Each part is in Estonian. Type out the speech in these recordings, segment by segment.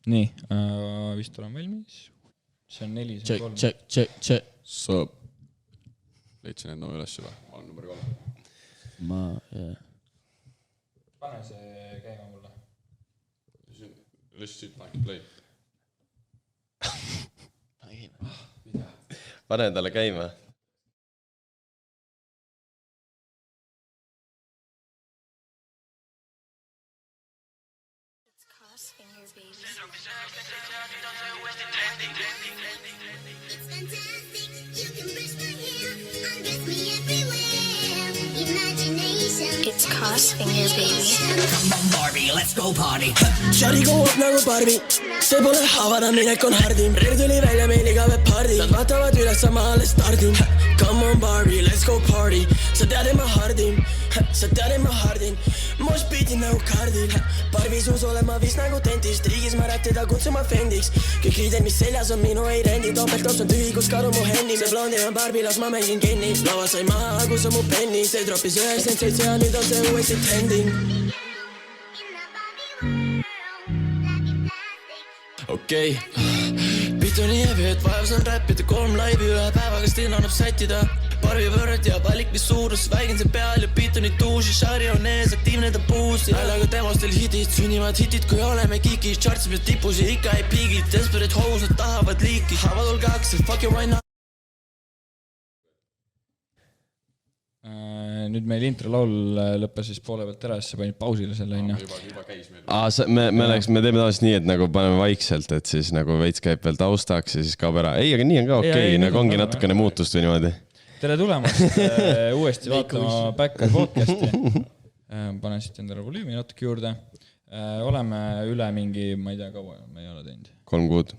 Nii, vist olen valmis. See on 4, see on 3. Check. Saab. Leidsin enda üles juba. Ma olen number 3. Pane see käima mulle. Let's sit back and play. Pane talle käima. It's Crossfinger, baby. Come on Barbie, let's go party. Shari go up nagu Barbie. See pole havada, minek on hardim. Reer tuli välja meil igapäev pardi. Nad vaatavad üles, ma alles stardin. Come on Barbie, let's go party. Sa tead, et ma hardin. Mosh beatin nagu kardil. Barbie suus olen ma vist nagu dentist. Riigis ma rättida kutsuma fendiks. Kõik riided, mis seljas on minu ei rendi. Topeltops on tühi, kus karu mu henni. See blondi on Barbie, las ma mängin Kenni. Lava sai maha, kus on mu penni. See droppis 97 ja nüüd on see uuesti trending. Okei, pitu nii heavy, et vajus on räppida 3 laivi ühe päevaga still annab sättida. Barbi võrrad ja valik mis suurus, väigin see peal ja pitu nii tuusi. Shari on ees, aktiivne ta puusi. Häälega demostel hitid, sünnivad hitid, kui oleme kikis. Chartsime tipusi, ikka ei piigid. Desperate hoes, nad tahavad liiki. Haavad ol kaks, fuck you right now. Nüüd meil intro laul lõppes siis poole pealt ära, siis sa panid pausile selle inna. Juba käis meil. Me teeme tavaliselt nii, et nagu paneme vaikselt, et siis nagu veits käib veel taustaks ja siis kaob ära. Ei, aga nii on ka okei, nagu ongi natukene muutust või niimoodi. Tere tulemast uuesti vaatama Backer podcasti. Panen siit endale volüümi natuke juurde. Oleme üle mingi, ma ei tea kaua, me ei ole teinud. 3 kuud.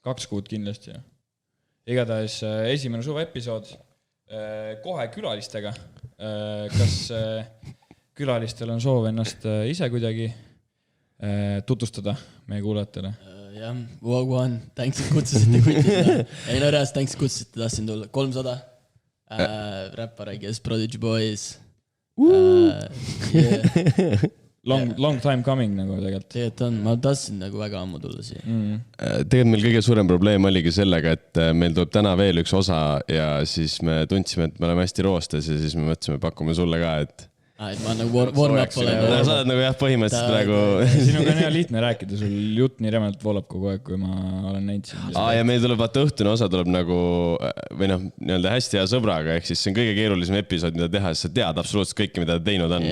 2 kuud kindlasti. Igatahes esimene suve episood kohe külalistega. Kas külalistel on soov ennast ise kuidagi tutvustada meie kuulajatele? Jah, Wagwan, thanks, et kutsusite kutsusite. Ei no reast, thanks, et kutsusite, tahtsin tulla. 300 räppar, I guess, Prodigy Boys. Long time coming nagu tegelikult. Tegelikult on, ma tahtsin nagu väga ammu tulla siia. Tegelikult meil kõige suurem probleem oligi sellega, et meil tuleb täna veel üks osa ja siis me tundsime, et me oleme hästi roostes ja siis me mõtlesime, pakume sulle ka, et Et ma nagu warm up olen. Sa oled nagu jah, põhimõtteliselt praegu... Sinuga on hea lihtne rääkida, sul jutt nii remelt voolab kogu aeg, kui ma olen näinud siin. Ja meil tuleb vaata õhtune osa tuleb nagu, või noh, nii-öelda hästi hea sõbraga, ehk siis see on kõige keerulisem episood, mida teha, sest sa tead absoluutselt kõike, mida ta teinud on.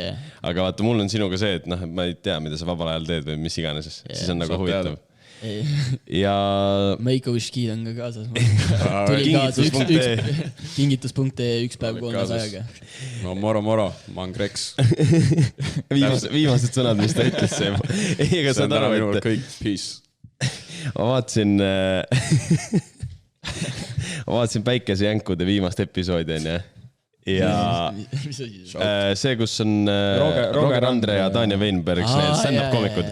Aga vaata, mul on sinuga see, et noh, ma ei tea, mida sa vabal ajal teed või mis iganes, siis on nagu huvitav. Ja Make-A-Wish-kiid on ka kaasas. Tuli kaasas kingitus.ee 1 päev 300 ajaga. No moro, ma on Greks. Viimased sõnad, mis ta ütles see. Eiga see on täna minul kõik peace. Ma vaatasin Päikesejänkude viimast episoodi on ja see, kus on Roger Andre ja Tanja Weinberg, need stand-up komikud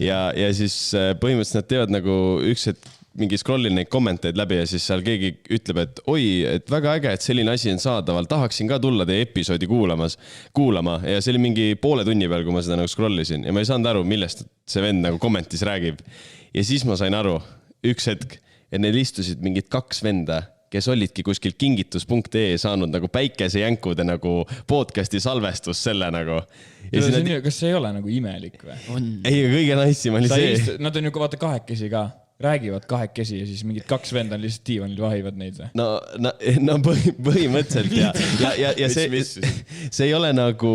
ja siis põhimõtteliselt nad teevad nagu üks, et mingi scrollin neid kommenteid läbi ja siis seal keegi ütleb, et oi, et väga äge, et selline asi on saadaval, tahaksin ka tulla teie episoodi kuulama ja see oli mingi poole tunni peal, kui ma seda nagu scrollisin ja ma ei saanud aru, millest see vend nagu kommentis räägib ja siis ma sain aru üks hetk, et neil istusid mingid 2 venda, kes olidki kuskil kingitus.ee saanud nagu Päikesejänkude nagu podcasti salvestus selle nagu. Kas see ei ole nagu imelik või? Ei, kõige naissim oli see. Nad on ju vaata 2 ka, räägivad 2 ja siis mingid 2 venda on lihtsalt diivanil vahivad neid või? No põhimõtteliselt ja see ei ole nagu...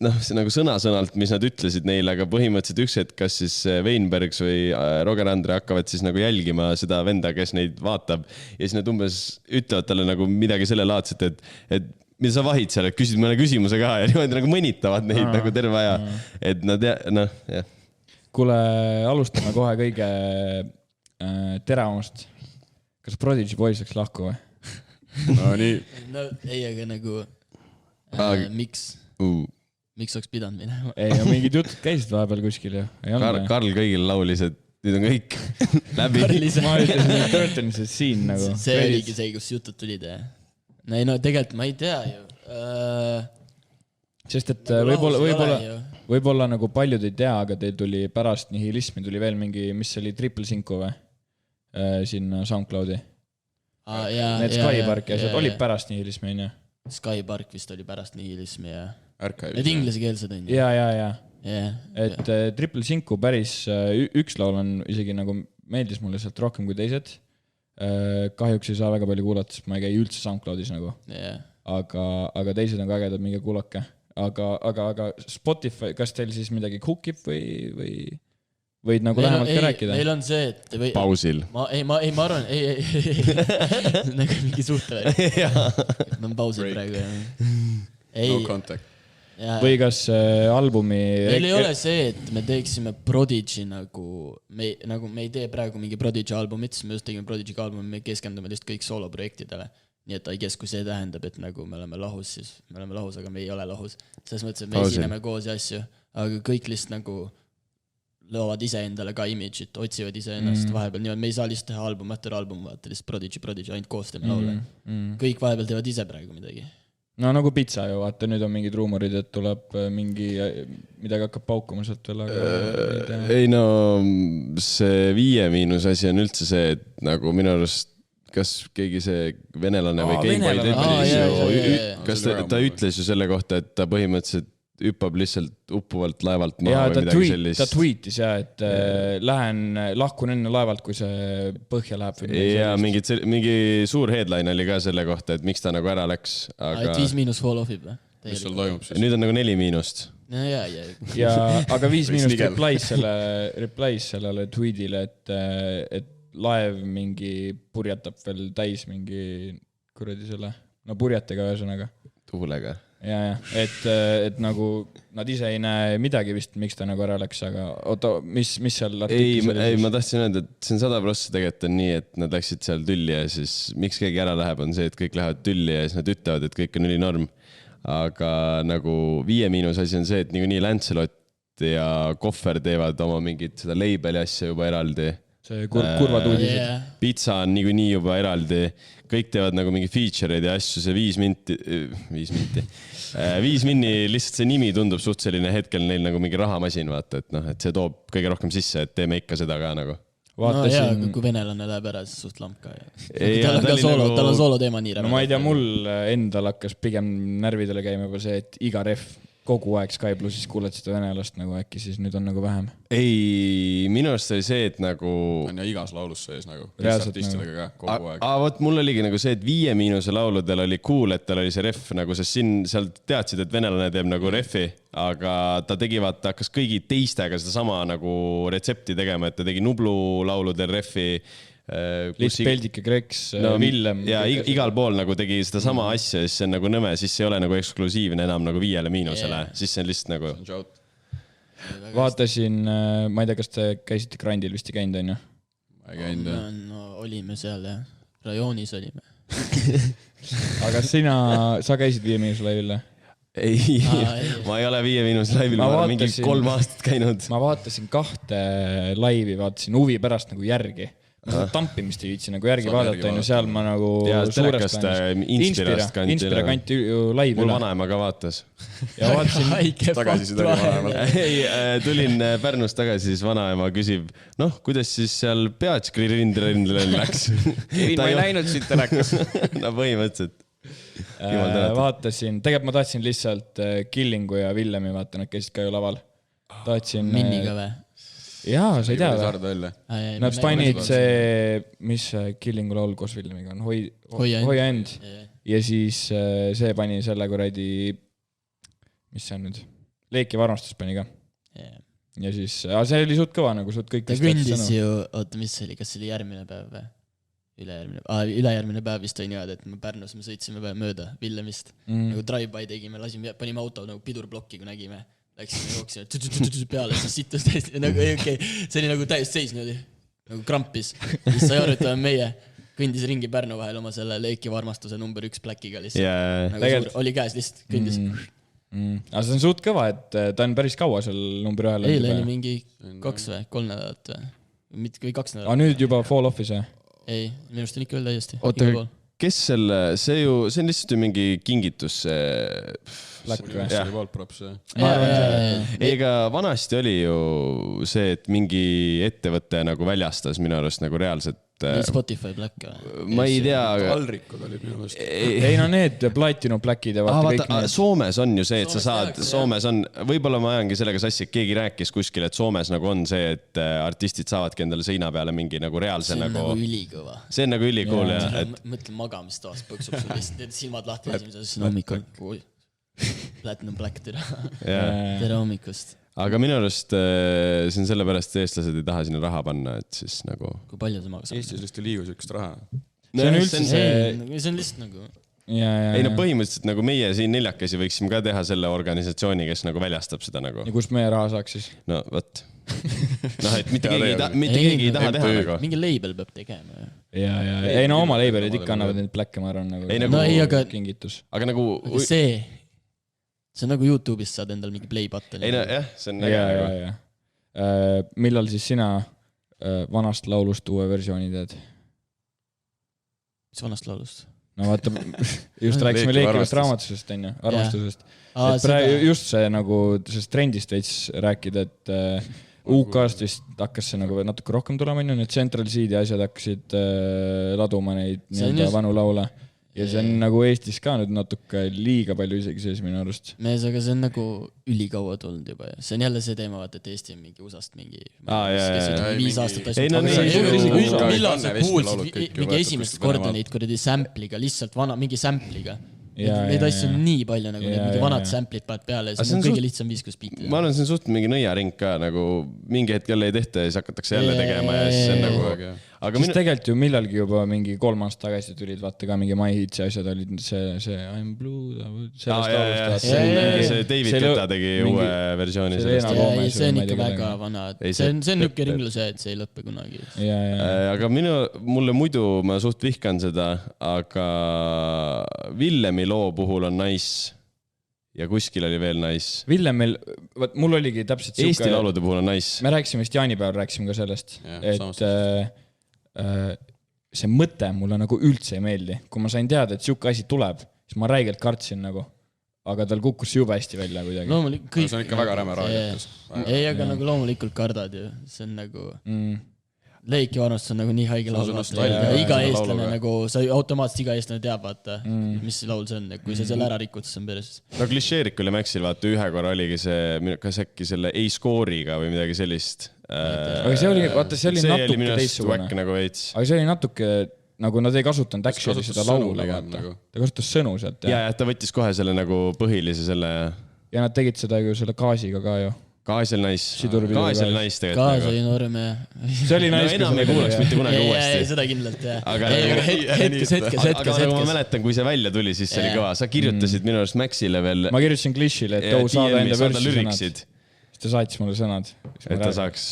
noh, see nagu sõna-sõnalt, mis nad ütlesid neile, aga põhimõtteliselt üks hetk, kas siis Weinbergs või Roger Andre hakkavad siis nagu jälgima seda venda, kes neid vaatab ja siis nad umbes ütlevad talle nagu midagi selle laadset, et mida sa vahid seal, et küsid mõne küsimuse ka ja niimoodi nagu mõnitavad neid nagu terve aja, et nad jah. Kuule, alustame kohe kõige teravamast. Kas Prodigy Boys läks lahku või? No nii. No ei, aga nagu miks oleks pidanud minema? Ei, mingid jutud käisid vahepeal kuskil ju. Karl kõigil laulis, et nüüd on kõik läbi. Ma ütlesin, et töötan see siin nagu. See oligi see, kus jutud tulid. No tegelikult ma ei tea ju. sest et võib-olla nagu paljud ei tea, aga teil tuli pärast nihilismi tuli veel mingi, mis oli Triple Cinco või? Sinna SoundCloudi. Need Skypark ja see oli pärast nihilismi, on ju? Skypark vist oli pärast nihilismi ja Archives. need ingleskeelsed on ju. Ja. Et Triple Cinco päris üks laul on isegi nagu meeldis mulle sealt rohkem kui teised. Kahjuks ei saa väga palju kuulata, sest ma ei käi üldse SoundCloudis nagu. Aga teised on ka ägedad, mingi kuulake. Aga Spotify, kas teil siis midagi cookib või võid nagu lähemalt ka rääkida? Meil on see, et... Pausil. Ma arvan, ei. Nagu mingi suhtele. Ma on pausil praegu. No contact. Või kas albumi... Meil ei ole see, et me teeksime Prodigy nagu me ei tee praegu mingi Prodigy albumit, siis me just tegime Prodigy albumi, me keskendume lihtsalt kõik sooloprojektidele. Nii et kui see tähendab, et nagu me oleme lahus, siis me oleme lahus, aga me ei ole lahus. Selles mõttes, et me esineme koos ja asju, aga kõik lihtsalt nagu loovad ise endale ka image'it, otsivad ise ennast vahepeal. Nii, me ei saa lihtsalt teha album, vaata lihtsalt Prodigy, ainult koos teeme laule. Kõik vahepeal teevad ise praegu midagi. No nagu pizza ju, vaata, nüüd on mingid ruumorid, et tuleb midagi hakkab paukuma sealt veel, aga... Ei no, see 5- asi on üldse see, et nagu minu arust kas keegi see venelane või Gameboy kas ta ütles ju selle kohta, et ta põhimõtteliselt hüppab lihtsalt uppuvalt laevalt maha või midagi sellist. Ta tweetis et lahkun enne laevalt, kui see põhja läheb. Ja mingi suur headline oli ka selle kohta, et miks ta nagu ära läks. Et 5- fall off'ib või? Mis sul toimub siis? Nüüd on nagu 4-. Aga 5- replies sellele tweetile, et laev mingi purjatab veel täis mingi kuradi selle, no purjatega ühesõnaga. Tuulega. Ja, et nagu nad ise ei näe midagi vist, miks ta nagu ära läks, aga oota, mis seal artiklis oli? Ei, ma tahtsin öelda, et see on 100% tegelikult on nii, et nad läksid seal tülli ja siis miks keegi ära läheb, on see, et kõik lähevad tülli ja siis nad ütlevad, et kõik on ülinorm. Aga nagu 5- asi on see, et nii Lancelot ja Kohver teevad oma mingit seda labeli asja juba eraldi. See kurvad uudised. Pizza on nii juba eraldi. Kõik teevad nagu mingi feature'id ja asju. See 5 minni, lihtsalt see nimi tundub suht selline hetkel neil nagu mingi rahamasin, vaata, et see toob kõige rohkem sisse, et teeme ikka seda ka nagu. Vaatasin... kui venelane läheb ära, siis suht lamp ka. Tal on soolo teema nii. No ma ei tea, mul endal hakkas pigem närvidele käima juba see, et iga ref kogu aeg Sky Plussis kuuled seda venelast nagu äkki, siis nüüd on nagu vähem. Ei, minu arust oli see, et nagu... On ja igas laulus sees nagu. Artistidega ka kogu aeg. Võt, mul oligi nagu see, et 5- lauludel oli cool, et tal oli see ref nagu, sest siin seal teadsid, et venelane teeb nagu refi, aga ta tegi vaata, hakkas kõigi teistega seda sama nagu retsepti tegema, et ta tegi Nublu lauludel refi, Liis Peldike, Kreks, Villem. Ja igal pool nagu tegi seda sama asja, siis see on nagu nõme, siis see ei ole nagu eksklusiivne enam nagu 5-, siis see on lihtsalt nagu... Vaatasin, ma ei tea, kas te käisite Grandil vist ei käinud, on ju? Ma ei käinud, jah. No olime seal, jah. Rajoonis olime. Aga sa käisid 5- laivil? Ei, ma ei ole 5- laivil, ma olen mingi 3 aastat käinud. Ma vaatasin 2 laivi, vaatasin huvi pärast nagu järgi. Tampimist ei viitsi nagu järgi vaadata, on ju seal ma nagu suurest Inspira kanti ju laivi üle. Mul vanaema ka vaatas. Ja vaatasin tagasi ei, tulin Pärnust tagasi, siis vanaema küsib, noh, kuidas siis seal Peatskri rindel läks? Ma ei näinud siit telekas. No põhimõtteliselt. Vaatasin, tegelikult ma tahtsin lihtsalt Killingu ja Villemi vaata, nad käisid ka ju laval. Minniga või? Jaa, sa ei tea või? Nad panid see, mis Killingu laul koos Villemiga on, Hoia end. Ja siis see pani selle kuradi, mis see on nüüd? Leekiv armastus pani ka. Ja siis, see oli suht kõva nagu, suht kõik. Ta kõndis ju, oota, mis oli, kas oli järgmine päev või? Ülejärgmine päev vist on niimoodi, et me Pärnus me sõitsime mööda Villemist. Nagu drive-by tegime, panime auto nagu pidurblokki, kui nägime. Läksime jooksime peale, siis sittus täiesti, nagu okay. See oli nagu täiesti seis niimoodi, nagu krampis. Siis sai aru, et meie kõndis ringi Pärnu vahel oma selle Leekiva armastuse number 1 pläkiga lihtsalt. Nagu oli käes lihtsalt, kõndis. Aga see on suht kõva, et ta on päris kaua seal number 1. Eile oli mingi 2 või 3 nädalat või 2 nädalat. Aga nüüd juba fall off'is või? Ei, minu arust on ikka veel täiesti. Oota, kes selle, see on lihtsalt ju mingi kingitus Black või? See oli props, Ega vanasti oli ju see, et mingi ettevõte nagu väljastas minu arust nagu reaalselt Spotify Black ma ei tea Alrikud olid minu arust ei no need Platinum Blackid ja vaata kõik need Soomes on ju see, et sa saad Soomes on, võib-olla ma ajangi sellega sassi, et keegi rääkis kuskil, et Soomes nagu on see, et artistid saavadki endale seina peale mingi nagu reaalse see on nagu ülikõva see on nagu ülikool ja mõtle magamistoas põksub sul lihtsalt need silmad lahti esimesel hommikul Platinum Black tere hommikust aga minu arust see on sellepärast, et eestlased ei taha sinna raha panna, et siis nagu kui palju see maksab Eestis vist ei liigu sellist raha see on üldse see on lihtsalt nagu ei no põhimõtteliselt nagu meie siin neljakesi võiksime ka teha selle organisatsiooni, kes nagu väljastab seda nagu ja kust meie raha saaks siis? no vot noh, et mitte keegi ei taha teha nagu mingi label peab tegema ja ei no oma labelid ikka annavad neid Black'e ma arvan nagu kingitus aga nagu see on nagu YouTube'is saad endal mingi play button ei no jah, see on ja millal siis sina vanast laulust uue versiooni teed? mis vanast laulust? no vaata, just rääkisime leikivast raamatusest, on ju, armastusest et praegu just see nagu sellest trendist veits rääkida, et UK-st vist hakkas see nagu natuke rohkem tulema, on ju, need Central Seed ja asjad hakkasid laduma neid nii-öelda vanu laule ja see on nagu Eestis ka nüüd natuke liiga palju isegi sees minu arust. Mees, aga see on nagu ülikaua tulnud juba ja see on jälle see teema, vaata, et Eesti on mingi USA-st mingi 5 aastat asjad. Millal sa kuulsid mingi esimest korda neid kuradi sampliga, lihtsalt mingi sampliga. Neid asju on nii palju, nagu need mingi vanad sample'id paned peale ja see on kõige lihtsam viis, kus biiti. Ma olen siin suht mingi nõiaring ka, nagu mingi hetk jälle ei tehta ja siis hakatakse jälle tegema ja siis on nagu... Siis tegelikult ju millalgi juba mingi 3 aastat tagasi tulid, vaata ka mingi My Hits ja asjad olid see I'm Blue, sellest laulust. See David Guetta tegi uue versiooni sellest. See on ikka väga vana. See on niuke ringluse, et see ei lõppe kunagi. Aga mulle muidu, ma suht vihkan seda, aga Villemi loo puhul on nice ja kuskil oli veel nice. Villemil, mul oligi täpselt Eesti laulude puhul on nice. Me rääkisime vist jaanipäeval, rääkisime ka sellest, et see mõte mulle nagu üldse ei meeldi. Kui ma sain teada, et siuke asi tuleb, siis ma räigelt kartsin nagu, aga tal kukkus jube hästi välja kuidagi. See on ikka väga räme raadiakas. Ei, aga nagu loomulikult kardad ju. See on nagu... Leiki vanust on nagu nii haige laul. Iga eestlane nagu, sa automaatselt iga eestlane teab, vaata, mis laul see on. Kui sa selle ära rikud, siis on päris. No Klišeerikul ja Maxil, vaata, ühe korra oligi see, kas äkki selle A-score'iga või midagi sellist. Aga see oli, vaata, see oli natuke teissugune. Aga see oli natuke, nagu nad ei kasutanud actually seda laule, vaata. Ta kasutas sõnu sealt. Ja, ta võttis kohe selle nagu põhilise selle... Ja nad tegid seda ju selle gaasiga ka ju. Gaas oli nice. Gaas oli nice tegelikult. Gaas oli norm, jah. See oli nice. No enam ei kuulaks mitte kunagi uuesti. Seda kindlalt, jah. Hetkes. Aga nagu ma mäletan, kui see välja tuli, siis see oli kõva. Sa kirjutasid minu arust Maxile veel. Ma kirjutasin Glishile, et saada enda versi sõnad. Siis ta saatis mulle sõnad. Et ta saaks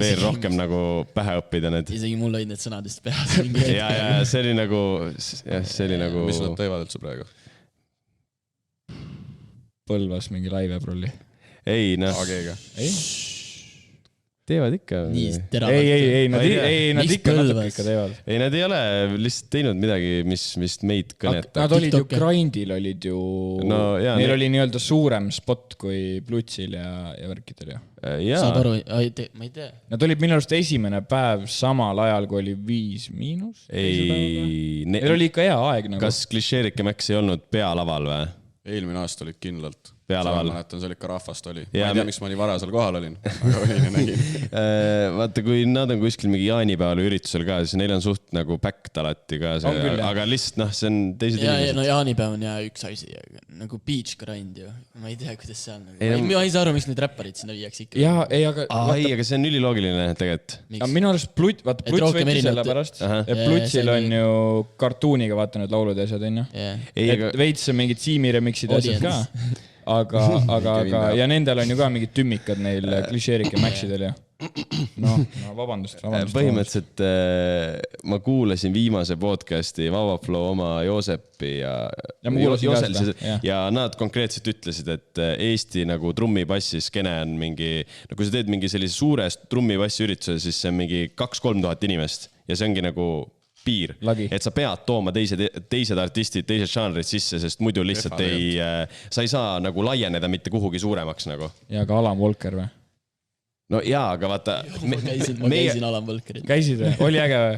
veel rohkem nagu pähe õppida need. Isegi mul olid need sõnadest peas. Ja see oli nagu... Mis nad teevad üldse praegu? Põlvas mingi laive prolli. Ei, noh. Ei? Teevad ikka. Ei, nad ikka natuke ikka teevad. Ei, nad ei ole lihtsalt teinud midagi, mis meid kõnetab. Nad olid ju Grindil olid ju... Neil oli nii-öelda suurem spot kui Blutsil ja värkidel ju. Saab aru, ma ei tea. Nad olid minu arust esimene päev samal ajal, kui oli 5-. Neil oli ikka hea aeg nagu. Kas Klišeerik ja Max ei olnud pealaval või? Eelmine aasta olid kindlalt. Pealaval. Ma mäletan, see oli ikka rahvast oli. Ma ei tea, miks ma nii vara seal kohal olin, aga olin ja nägin. Vaata, kui nad on kuskil mingi jaanipäeval üritusel ka, siis neil on suht nagu backed alati ka see, aga lihtsalt see on teised inimesed. No jaanipäev on üks asi, nagu beach grind ju. Ma ei tea, kuidas see on. Ma ei saa aru, miks need räpparid sinna viiaks ikka. Aga see on üliloogiline tegelikult. Minu arust Bluts võtti selle pärast, et Blutsil on ju kartuuniga vaata need laulud ja asjad, on ju. Et veits mingid Siimi remixid asjad ka. Aga ja nendel on ju ka mingid tümmikad neil Klišeerik ja Maxidel ja no vabandust. Põhimõtteliselt ma kuulasin viimase podcasti Vavaflow oma Joosepi ja nad konkreetselt ütlesid, et Eesti nagu trummipassi skene on mingi, no kui sa teed mingi sellise suures trummipassi ürituse, siis see on mingi 2-3 tuhat inimest ja see ongi nagu piir, et sa pead tooma teised artistid, teised žanrid sisse, sest muidu lihtsalt sa ei saa nagu laieneda mitte kuhugi suuremaks nagu. Ja ka Alan Walker või? No jaa, aga vaata... Ma käisin Alan Walkerit. Käisid või? Oli äge või?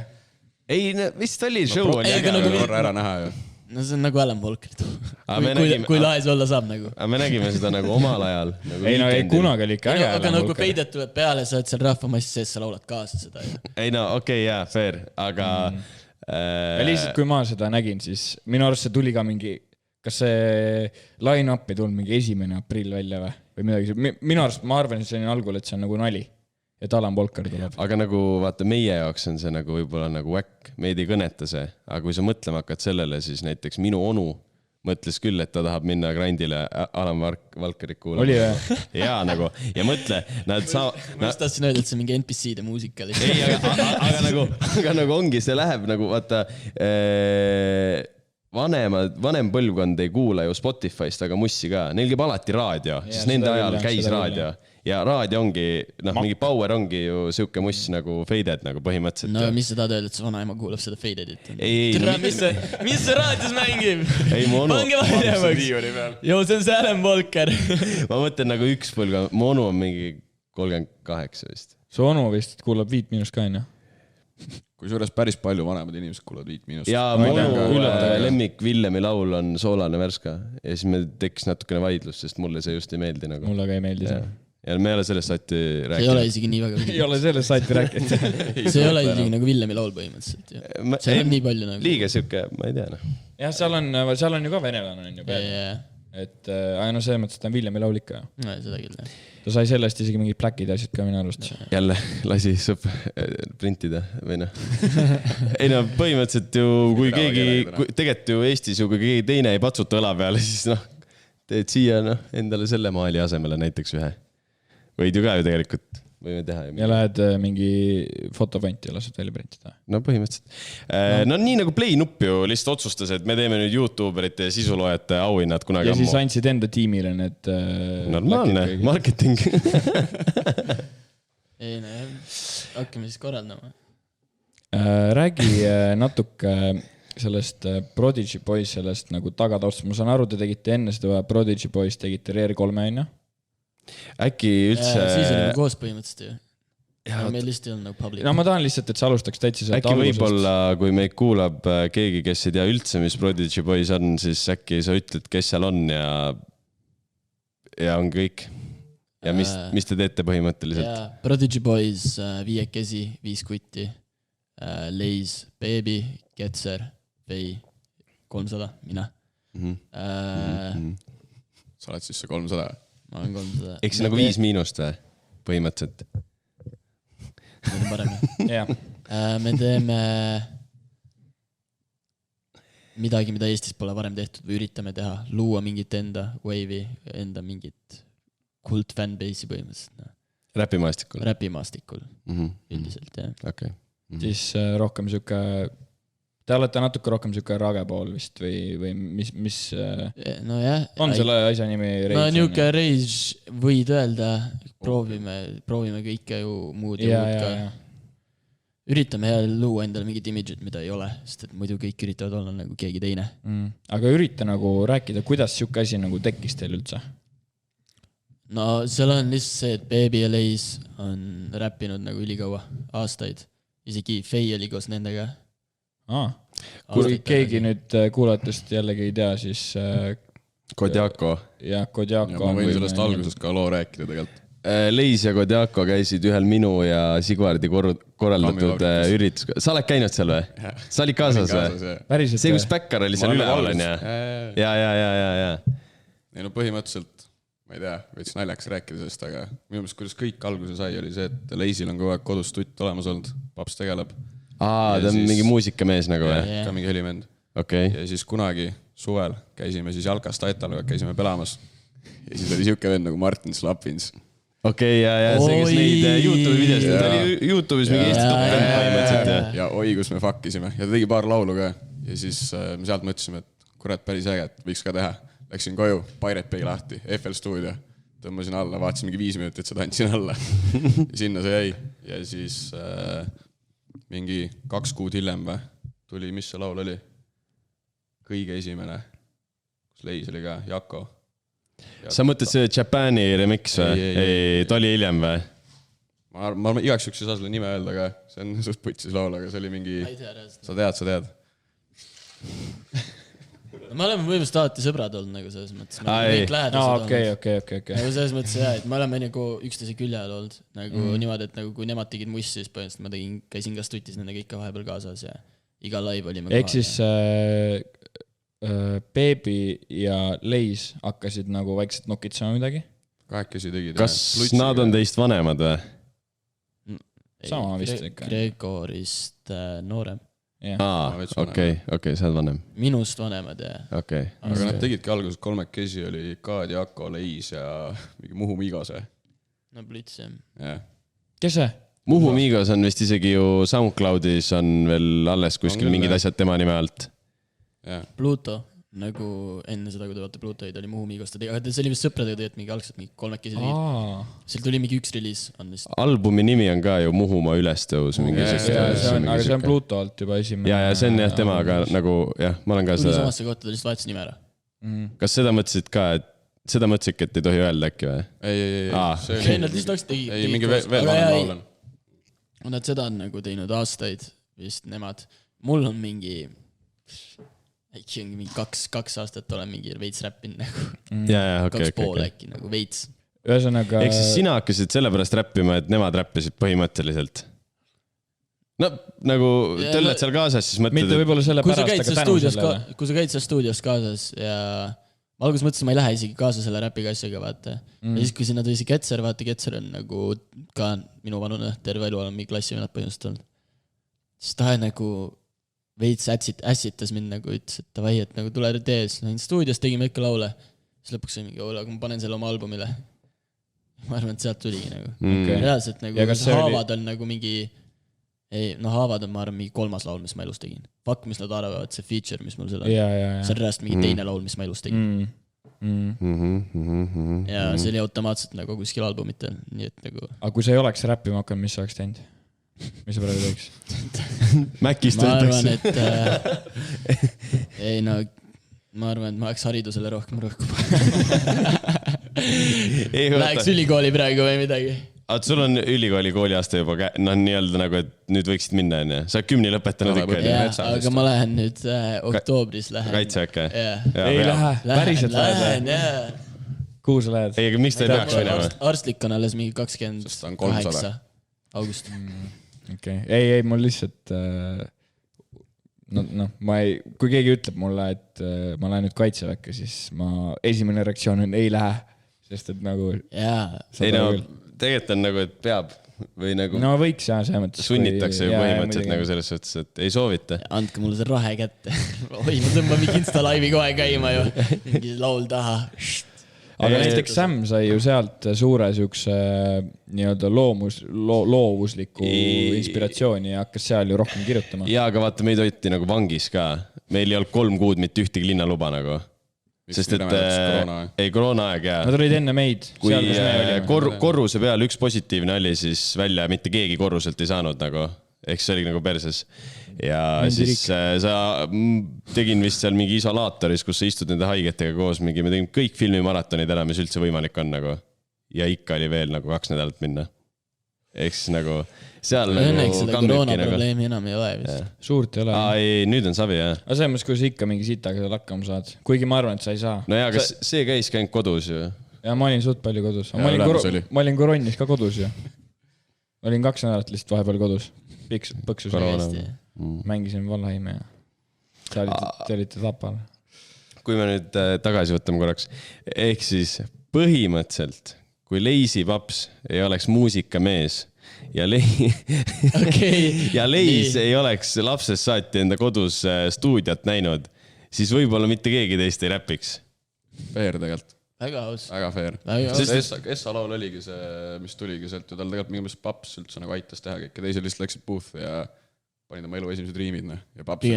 Ei, vist oli show oli äge. Korra ära näha ju. No see on nagu Alan Walkerit. Kui lahes olla saab nagu. Me nägime seda nagu omal ajal. Ei no kunagi oli ikka äge. Aga nagu Faded tuleb peale, sa oled seal rahvamassi sees, sa laulad kaasa seda. Ei no okei, jaa, fair, aga... Lihtsalt kui ma seda nägin, siis minu arust see tuli ka mingi... Kas see line-up ei tulnud mingi 1. aprill välja või midagi? Minu arust ma arvan, et see on algul, et see on nagu nali. Et Alan Walker tuleb. Aga nagu vaata, meie jaoks on see nagu võib-olla nagu väkk, meid ei kõneta see. Aga kui sa mõtlema hakkad sellele, siis näiteks minu onu mõtles küll, et ta tahab minna grindile Alan Walkerit kuulama. Oli või? Jaa, nagu. Ja mõtle, nad saa... Ma just tahtsin öelda, et see on mingi NPC-de muusika. Ei, aga nagu ongi, see läheb nagu, vaata... Vanem põlvkond ei kuula ju Spotify'st väga mussi ka. Neil käib alati raadio, sest nende ajal käis raadio. Ja raadio ongi, mingi power ongi ju siuke muss nagu Faded nagu põhimõtteliselt. No mis sa tahad öelda, et su vanaema kuulab seda Fadedit? Ei, mis see raadios mängib? Ei, mu onu. Pange vanemaks. Jo, see on see Alan Walker. Ma mõtlen nagu üks põlvkond. Mu onu on mingi 38 vist. Su onu vist kuulab 5- ka, on ju? Kui suures päris palju vanemad inimesed kuulavad 5-. Ja mu onu lemmik Villemi laul on Soolane värska. Ja siis me tekkis natukene vaidlus, sest mulle see just ei meeldi nagu. Mulle ka ei meeldi see. Ja me ei ole sellest saati rääkinud. See ei ole isegi nii väga. Ei ole sellest saati rääkinud. See ei ole isegi nagu Villemi laul põhimõtteliselt. See on nii palju nagu. Liiga siuke, ma ei tea. Jah, seal on ju ka venelane on ju peal. Et no selles mõttes, et ta on Villemi laul ikka. No, seda küll. Ta sai sellest isegi mingid pläkid asjad ka minu arust. Jälle lasi printida või noh. Ei no põhimõtteliselt ju, kui keegi, tegelikult ju Eestis ju, kui keegi teine ei patsuta õla peale, siis noh, teed siia endale selle maali asemele näiteks ühe. Võid ju ka ju tegelikult võime teha. Ja lähed mingi fotofonti ja lased välja printida. No põhimõtteliselt. No nii nagu Play nupp ju lihtsalt otsustas, et me teeme nüüd YouTuberite ja sisuloojate auhinnad kunagi ammu. Ja siis andsid enda tiimile need... Normaalne, marketing. Ei no, hakkame siis korraldama. Räägi natuke sellest Prodigy Boys, sellest nagu tagataust. Ma saan aru, te tegite enne seda Prodigy Boys, tegite Rare 3 on ju? Äkki üldse... Siis olime koos põhimõtteliselt ju. Meil lihtsalt ei olnud nagu public. No ma tahan lihtsalt, et sa alustaks täitsa sealt algusest. Äkki võib-olla, kui meid kuulab keegi, kes ei tea üldse, mis Prodigy Boys on, siis äkki sa ütled, kes seal on ja on kõik. Ja mis te teete põhimõtteliselt? Prodigy Boys, 5 kutti, Leis, Baby, Ketser, Vei, 300, mina. Sa oled siis see 300? Ma olen 300. Eks see nagu 5 miinust või? Põhimõtteliselt. See on parem. Me teeme midagi, mida Eestis pole varem tehtud või üritame teha. Luua mingit enda wave'i, enda mingit kult fanbase'i põhimõtteliselt. Räpimaastikul? Räpimaastikul. Üldiselt, jah. Okay. Siis rohkem siuke... Te olete natuke rohkem siuke rage pool vist või mis no jah, on selle asja nimi Rage? No niuke Rage võid öelda, proovime kõike ju muud ja muud ka. Üritame luua endale mingid image'id, mida ei ole, sest et muidu kõik üritavad olla nagu keegi teine. Aga ürita nagu rääkida, kuidas siuke asi nagu tekkis teil üldse? No seal on lihtsalt see, et Baby ja Leis on räppinud nagu ülikaua aastaid. Isegi Fei oli koos nendega. Kui keegi nüüd kuulatust jällegi ei tea, siis Kodjako. Ja Kodjako. Ma võin sellest algusest ka loo rääkida tegelikult. Leis ja Kodjako käisid ühel minu ja Sigvardi korraldatud üritus. Sa oled käinud seal või? Sa olid kaasas või? See, kus Päkkar oli seal üleval on ja. Ja. Neil on põhimõtteliselt, ma ei tea, võiks naljaks rääkida sellest, aga minu meelest, kuidas kõik alguse sai, oli see, et Leisil on kogu aeg kodus tutt olemas olnud, paps tegeleb. Ta on mingi muusikamees nagu või? Ka mingi helimend. Ja siis kunagi suvel käisime siis Jalkas Taitaluga, käisime pelamas. Ja siis oli siuke vend nagu Martin Slapins. Ja see, kes neid YouTube'i videosid, ta oli YouTube'is mingi Eesti top-10 põhimõtteliselt. Ja kus me fuckisime. Ja ta tegi paar laulu ka. Ja siis me sealt mõtlesime, et kurat päris äge, et võiks ka teha. Läksin koju, Pirate Bay lahti, FL Studio. Tõmbasin alla, vaatasin mingi 5 minutit, seda andsin alla. Ja sinna see jäi. Ja siis... mingi 2 kuud hiljem või tuli, mis see laul oli? Kõige esimene, kus Leis oli ka, Jako. Sa mõtled see Japani remix või? Ei, ta oli hiljem või? Ma igaks juks ei saa selle nime öelda, aga see on suht putsis laul, aga see oli mingi... Sa tead. Me oleme võimust alati sõbrad olnud nagu selles mõttes. Okei. Nagu selles mõttes jah, et me oleme nagu üksteise külje all olnud. Nagu niimoodi, et nagu kui nemad tegid mussi, siis põhimõtteliselt ma käisin ka stutis nendega ikka vahepeal kaasas ja iga live olime kohal. Ehk siis Baby ja Leis hakkasid nagu vaikselt nokitsema midagi? Kahekesi tegid. Kas nad on teist vanemad või? Sama vist ikka. Gregorist noorem. Okei, sa oled vanem. Minust vanemad, jah. Okei. Aga nad tegidki alguses 3 oli Kaad, Jako, Leis ja mingi Muhu Migase. No Blitz, jah. Yeah. Kes see? Muhu Migos on vist isegi ju SoundCloudis on veel alles kuskil mingid asjad tema nime alt. Yeah. Pluto. Nagu enne seda, kui te vaata Plutoid oli Muhu Migos. Aga see oli vist sõpradega tegelikult mingi algselt mingi 3 tegid. Seal tuli mingi 1 reliis. Albumi nimi on ka ju Muhumaa ülestõus. Aga see on Pluto alt juba esimene. Ja see on jah tema, aga nagu jah, ma olen ka seda... Tuli samasse kohta, ta lihtsalt vahetas nime ära. Kas seda mõtlesid ka, et seda mõtlesidki, et ei tohi öelda äkki või? Ei. Nad lihtsalt tegi. Ei, mingi veel vanem laul on. Nad seda on nagu teinud aastaid vist nemad. Mul on mingi... äkki ongi mingi 2 aastat olen mingi veits räppinud nagu. Okay, 2,5 äkki nagu veits. Ühesõnaga... Ehk siis sina hakkasid sellepärast räppima, et nemad räppisid põhimõtteliselt? No nagu tõlled seal kaasas, siis mõtled... Mitte võib-olla selle pärast, aga tänu sellele. Kui sa käid seal stuudios kaasas ja... Ma alguses mõtlesin, ma ei lähe isegi kaasa selle räpiga asjaga, vaata. Ja siis, kui sinna tõi see Ketser, vaata, Ketser on nagu ka minu vanune, terve elu olen mingi klassivennad põhimõtteliselt olnud. Siis ta nagu... veits ässitas mind nagu ütles, et tavai, et nagu tule tees. Stuudios tegime ikka laule. Siis lõpuks oli mingi, aga ma panen selle oma albumile. Ma arvan, et sealt tuligi nagu. Reaalselt nagu, haavad on nagu mingi... haavad on, ma arvan, mingi 3. laul, mis ma elus tegin. Fuck, mis nad arvavad, see feature, mis mul seal on. See on reaalselt mingi 2. laul, mis ma elus tegin. Ja see oli automaatselt nagu kuskil albumitel. Nii et nagu... Aga kui sa ei oleks räppima hakanud, mis sa oleks teinud? Mis sa praegu teeks? Mäkist võetakse. Ma arvan, et ma oleks haridusele rohkem rõhkuma. Läheks ülikooli praegu või midagi. Aga sul on ülikooli kooliaasta juba nii-öelda nagu, et nüüd võiksid minna, on ju? Sa oled 10 lõpetanud ikka. Aga ma lähen nüüd oktoobris lähen. Kaitseväkke? Ei lähe, päriselt lähed. Kuhu sa lähed? Ei, aga miks ta ei peaks minema? Arstlik on alles mingi 28 august. Okay. Ei, mul lihtsalt kui keegi ütleb mulle, et ma lähen nüüd kaitseväkke, siis esimene reaktsioon on ei lähe, sest et nagu tegelikult on nagu, et peab või nagu no võiks jah, see mõttes sunnitakse ju põhimõtteliselt nagu selles suhtes, et ei soovita. Andke mulle see rahe kätte. Oi, ma tõmban mingi Insta-laivi kohe käima ju. Mingi laul taha. Aga näiteks Sam sai ju sealt suure siukse nii-öelda loovusliku inspiratsiooni ja hakkas seal ju rohkem kirjutama. Jaa, aga vaata, meid hoiti nagu vangis ka. Meil ei olnud 3 kuud mitte ühtegi linnaluba nagu. Sest et koroona aeg jaa. Nad olid enne meid. Kui korruse peal üks positiivne oli, siis välja mitte keegi korruselt ei saanud nagu. Ehk see oli nagu perses. Ja siis tegin vist seal mingi isolaatoris, kus sa istud nende haigetega koos me tegin kõik filmimaratonid ära, mis üldse võimalik on nagu. Ja ikka oli veel nagu 2 nädalat minna. Ehk siis nagu seal õnneks seda koroona probleemi enam ei ole vist. Suurt ei ole. Ei, nüüd on savi jah. Aga selles mõttes, kui sa ikka mingi sitaga seal hakkama saad. Kuigi ma arvan, et sa ei saa. No jaa, aga see käis käinud kodus ju. Ja ma olin suht palju kodus. Ma olin koronnis ka kodus ju. Olin 2 nädalat lihtsalt vahepeal kodus. Põksus mängisin Valheim ja te olite Tapal. Kui me nüüd tagasi võtame korraks. Ehk siis põhimõtteliselt, kui Leisi paps ei oleks muusikamees ja Leis ei oleks lapsest saati enda kodus stuudiat näinud, siis võib-olla mitte keegi teist ei räpiks. Fair tegelikult. Väga aus. Väga fair. Essa laul oligi see, mis tuligi sealt ju tal tegelikult mingi paps üldse nagu aitas teha kõik ja teised lihtsalt läksid booth ja panin oma elu esimesed riimid.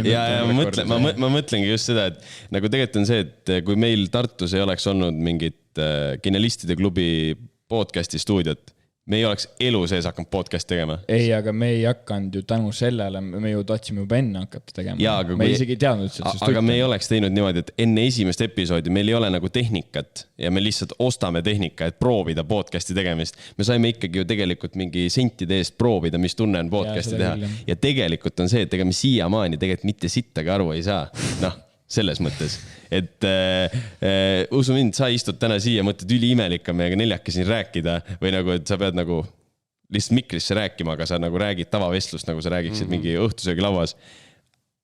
Ja ma mõtlengi just seda, et nagu tegelikult on see, et kui meil Tartus ei oleks olnud mingit Genialistide klubi podcasti stuudiot, me ei oleks elu sees hakanud podcast tegema. ei, aga me ei hakanud ju tänu sellele, me ju tahtsime juba enne hakata tegema. Jaa, me isegi ei teadnud üldse. Aga me ei oleks teinud niimoodi, et enne esimest episoodi meil ei ole nagu tehnikat ja me lihtsalt ostame tehnika, et proovida podcasti tegemist. Me saime ikkagi ju tegelikult mingi sentide eest proovida, mis tunne on podcasti teha. Ja tegelikult on see, et ega me siiamaani tegelikult mitte sittagi aru ei saa. Noh, selles mõttes, et usu mind, sa istud täna siia, mõtled üliimelik on meiega neljake siin rääkida või nagu, et sa pead nagu lihtsalt mikrisse rääkima, aga sa nagu räägid tavavestlust, nagu sa räägiksid mingi õhtusöögi lauas.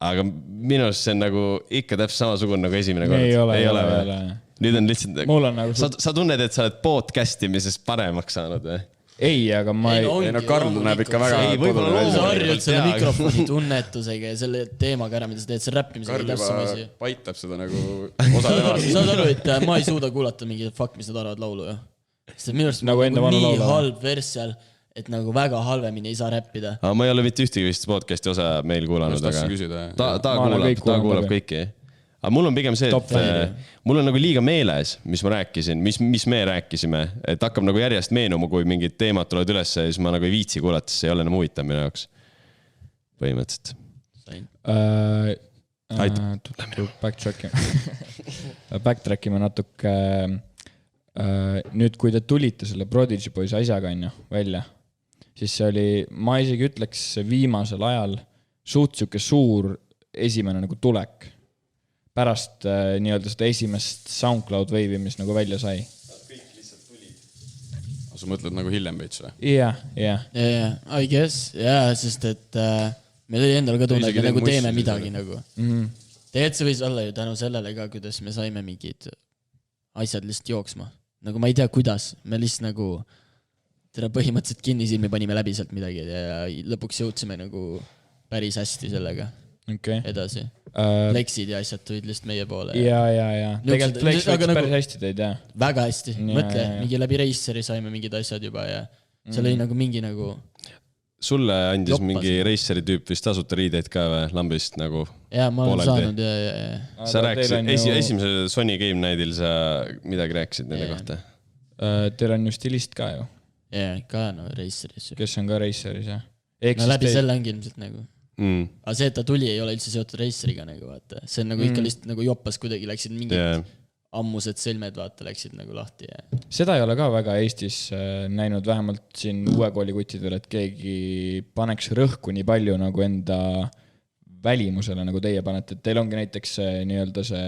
Aga minu arust see on nagu ikka täpselt samasugune nagu esimene kord. Ei ole. Nüüd on lihtsalt, nagu... sa tunned, et sa oled podcastimises paremaks saanud või? Ei, aga ma ei... No Karl näeb ikka väga... Ei, võib-olla harjud selle mikrofoni tunnetusega ja selle teemaga ära, mida sa teed, see räppimisega. Karl juba paitab seda nagu osa temast. Saad aru, et ma ei suuda kuulata mingi fuck, mis nad arvad laulu, jah. Sest minu arust nagu nii halb vers seal, et nagu väga halvemini ei saa räppida. Aga ma ei ole mitte ühtegi vist podcasti osa meil kuulanud, aga ta kuulab kõiki. Aga mul on pigem see, et mul on nagu liiga meeles, mis ma rääkisin, mis me rääkisime, et hakkab nagu järjest meenuma, kui mingid teemad tulevad üles ja siis ma nagu ei viitsi kuulata, see ei ole enam huvitav minu jaoks. Põhimõtteliselt. Backtrackime natuke. Nüüd, kui te tulite selle Prodigy Boys asjaga välja, siis see oli, ma isegi ütleks viimasel ajal suht suur esimene nagu tulek. Pärast nii-öelda seda esimest SoundCloud wave'i, mis nagu välja sai. Kõik lihtsalt tulid. Sa mõtled nagu hiljem veits või? Jah. I guess, sest et meil oli endal ka tunne, et me nagu teeme midagi nagu. Tegelikult see võis olla ju tänu sellele ka, kuidas me saime mingid asjad lihtsalt jooksma. Nagu ma ei tea, kuidas. Me lihtsalt nagu põhimõtteliselt kinnisilmi panime läbi sealt midagi ja lõpuks jõudsime nagu päris hästi sellega. Edasi. Flexid ja asjad tulid lihtsalt meie poole. Ja. Tegelikult Flex võiks päris hästi teid, jah. Väga hästi. Mõtle, mingi läbi Raceri saime mingid asjad juba ja seal oli nagu mingi nagu... Sulle andis mingi Raceri tüüp vist tasuta riideid ka või lambist nagu? Jaa, ma olen saanud ja. Sa rääkisid, esimesel Sony Game Night'il sa midagi rääkisid nende kohta? Teil on ju stilist ka ju. Jaa, ka no Raceris. Kes on ka Raceris, jah. No läbi selle ongi ilmselt nagu. Aga see, et ta tuli, ei ole üldse seotud Raceriga nagu, vaata. See on nagu ikka lihtsalt nagu joppas kuidagi läksid mingid ammused sõlmed, vaata, läksid nagu lahti. Seda ei ole ka väga Eestis näinud, vähemalt siin uue koolikuttidel, et keegi paneks rõhku nii palju nagu enda välimusele, nagu teie panete. Teil ongi näiteks nii-öelda see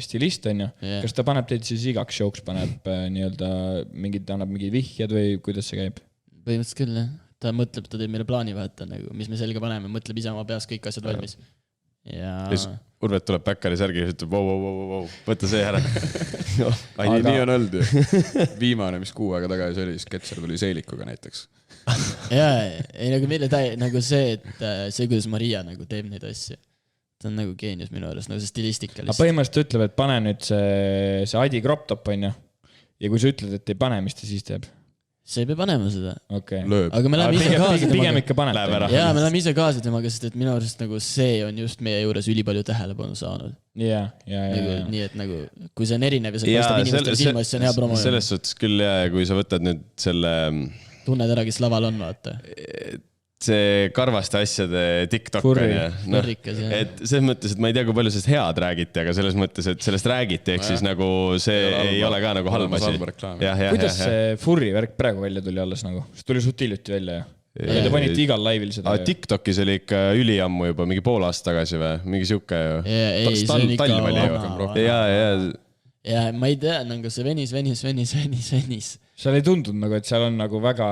stilist, on ju. Kas ta paneb teid siis igaks jooks, paneb nii-öelda annab mingid vihjad või kuidas see käib? Põhimõtteliselt küll, jah. Ta mõtleb, ta teeb meile plaani vaata, nagu, mis me selga paneme, mõtleb ise oma peas kõik asjad valmis. Ja... Urvet tuleb Backari särgi ja ütleb, võtta see ära. Nii on olnud ju. Viimane, mis kuu aega tagasi oli, Sketcher tuli Seelikuga näiteks. Ei nagu meile nagu see, et see, kuidas Maria nagu teeb neid asju. Ta on nagu geenius minu arust, nagu see stilistika. Aga põhimõtteliselt ütleb, et pane nüüd see Adi crop top, on ju. Ja kui sa ütled, et ei pane, mis ta siis teeb? See ei pea panema seda. Lööb. Aga me läheme ise kaasa temaga. Pigem ikka paneb. Jaa, me läheme ise kaasa temaga, sest et minu arust nagu see on just meie juures ülipalju tähelepanu saanud. Ja. Nii et nagu, kui see on erinev ja see paistab inimestel silma, siis see on hea promo. Selles suhtes küll, kui sa võtad nüüd selle... Tunned ära, kes laval on, vaata. See karvaste asjade TikTok on ja. Et selles mõttes, et ma ei tea, kui palju sellest head räägiti, aga selles mõttes, et sellest räägiti, ehk siis nagu see ei ole ka nagu halb asi. Kuidas see Furry värk praegu välja tuli alles nagu? See tuli suht hiljuti välja ju. Ja te panite igal laivil seda. TikTokis oli ikka üliammu juba, mingi pool aasta tagasi või? Mingi siuke ju. Ei, see on ikka vana. Ja ma ei tea, nagu see venis. Seal ei tundunud nagu, et seal on nagu väga...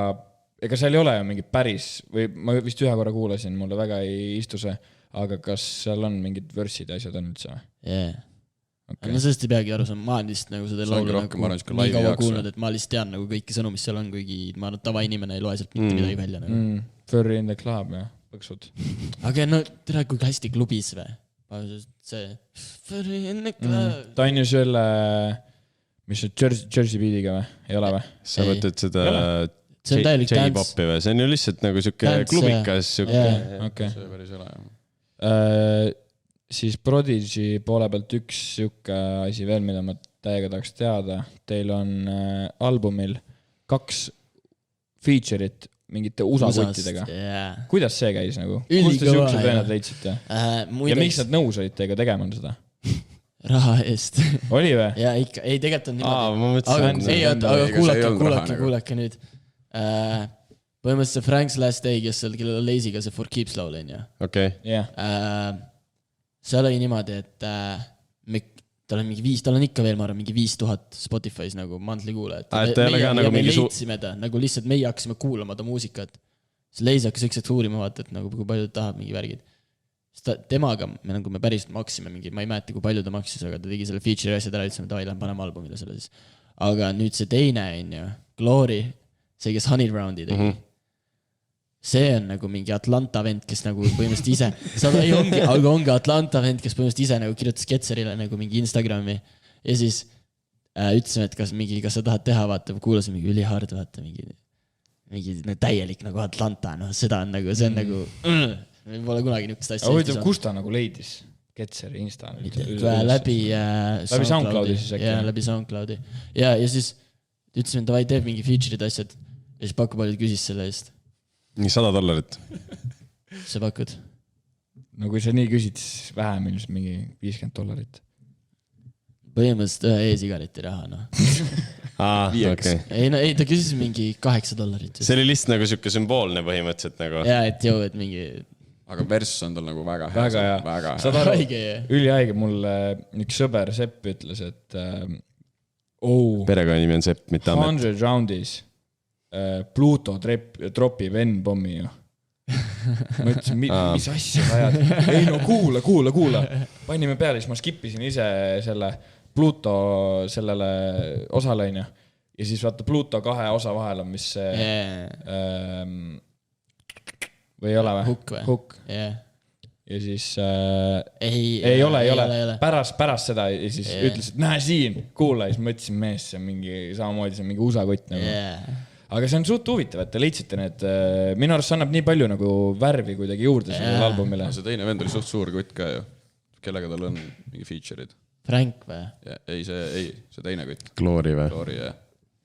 Ega seal ei ole ju mingi päris, või ma vist ühe korra kuulasin, mulle väga ei istu see, aga kas seal on mingid võrsid asjad on üldse või? No sellest ei peagi aru saama, ma olen lihtsalt nagu seda laulu nagu nii kaua kuulnud, et ma lihtsalt tean nagu kõiki sõnu, mis seal on, kuigi ma arvan, tavainimene ei loe sealt mitte midagi välja nagu. Furry in the club ja põksud. Aga no tere, kui hästi klubis või? See Furry in the club. Ta on ju selle, mis on Jersey Beatiga või? Ei ole või? Sa võtad seda... See on täielik dance. See on ju lihtsalt nagu siuke klubikas. See päris ole. Siis Prodigy poole pealt üks siuke asi veel, mida ma täiega tahaks teada. Teil on albumil 2 feature'it mingite USA kuttidega . yeah. kuidas see käis nagu ? Ülikõva, kust te siuksed jah. vennad leidsite ? ja miks nad nõus olid teiega tegema seda ? raha eest oli või ? ja ikka , ei tegelikult on niimoodi . ma aga mõtlesin , ei , oota , aga Ega see ei olnud raha nagu. kuulake nüüd . põhimõtteliselt see Frank's Last Day , kes seal , kellel on Lazy'ga see For Keeps laul on ju . okei . jah . seal oli niimoodi , et tal on mingi 5 , tal on ikka veel , ma arvan , mingi 5000 Spotify's nagu monthly kuulajat . et ta ei ole ka nagu me mingi leidsime ta , nagu lihtsalt meie hakkasime kuulama ta muusikat . siis Lazy hakkas ükskord uurima , vaata , et nagu kui palju ta tahab mingi värgid . siis temaga me päriselt maksime mingi , ma ei mäleta , kui palju ta maksis , aga ta tegi selle feature'i asjad ära , ütlesime , et davai , lähme paneme albumile selle siis . aga nüüd see teine on ju , Glory , see , kes Honey Roundi tegi . see on nagu mingi Atlanta vend , kes nagu põhimõtteliselt ise , aga ongi Atlanta vend , kes põhimõtteliselt ise nagu kirjutas Ketserile nagu mingi Instagrami ja siis ütlesime , et kas sa tahad teha , vaata , kuulasime mingi ülihard , vaata mingi täielik nagu Atlanta , noh , seda on nagu , see on nagu , me pole kunagi niisugust asja . aga huvitav , kus ta nagu leidis Ketseri Insta ? läbi SoundCloudi siis äkki? jaa , läbi SoundCloudi . ja siis ütlesime , et davai , teeb mingi feature'id asjad ja siis Paku-Paljud küsis selle eest . nii $100 . sa pakud ? no kui sa nii küsid , siis vähem ilmselt mingi $50 . põhimõtteliselt ühe e-sigareti raha , noh . okei . ei , ta küsis mingi $8 . see oli lihtsalt nagu siuke sümboolne põhimõtteliselt nagu . jaa , et jõu , et mingi aga versus on tal nagu väga hea . väga hea . väga hea . saad aru , haige . ülihaige , mulle üks sõber Sepp ütles , et perekonnanimi on Sepp , mitte Amet . 100 roundis Pluto tropib N-pommi ju . ma ütlesin , mis asja sa ajad ? ei no kuula . panime peale , siis ma skippisin ise selle Pluto sellele osale onju . ja siis vaata Pluto 2 osa vahel on , mis see või ei ole või ? Hukk või ? Hukk . jah . ja siis ei ole . pärast seda ja siis ütles , et näe siin , kuula , ja siis mõtlesin , mees , see on mingi samamoodi , see on mingi USA kott nagu . aga see on suht huvitav , et te leidsite need , minu arust see annab nii palju nagu värvi kuidagi juurde sellele albumile . see teine vend oli suht suur kutt ka ju , kellega tal on mingi feature'id . Frank või ? ei , see teine kutt . Glory või ? Glory , jah .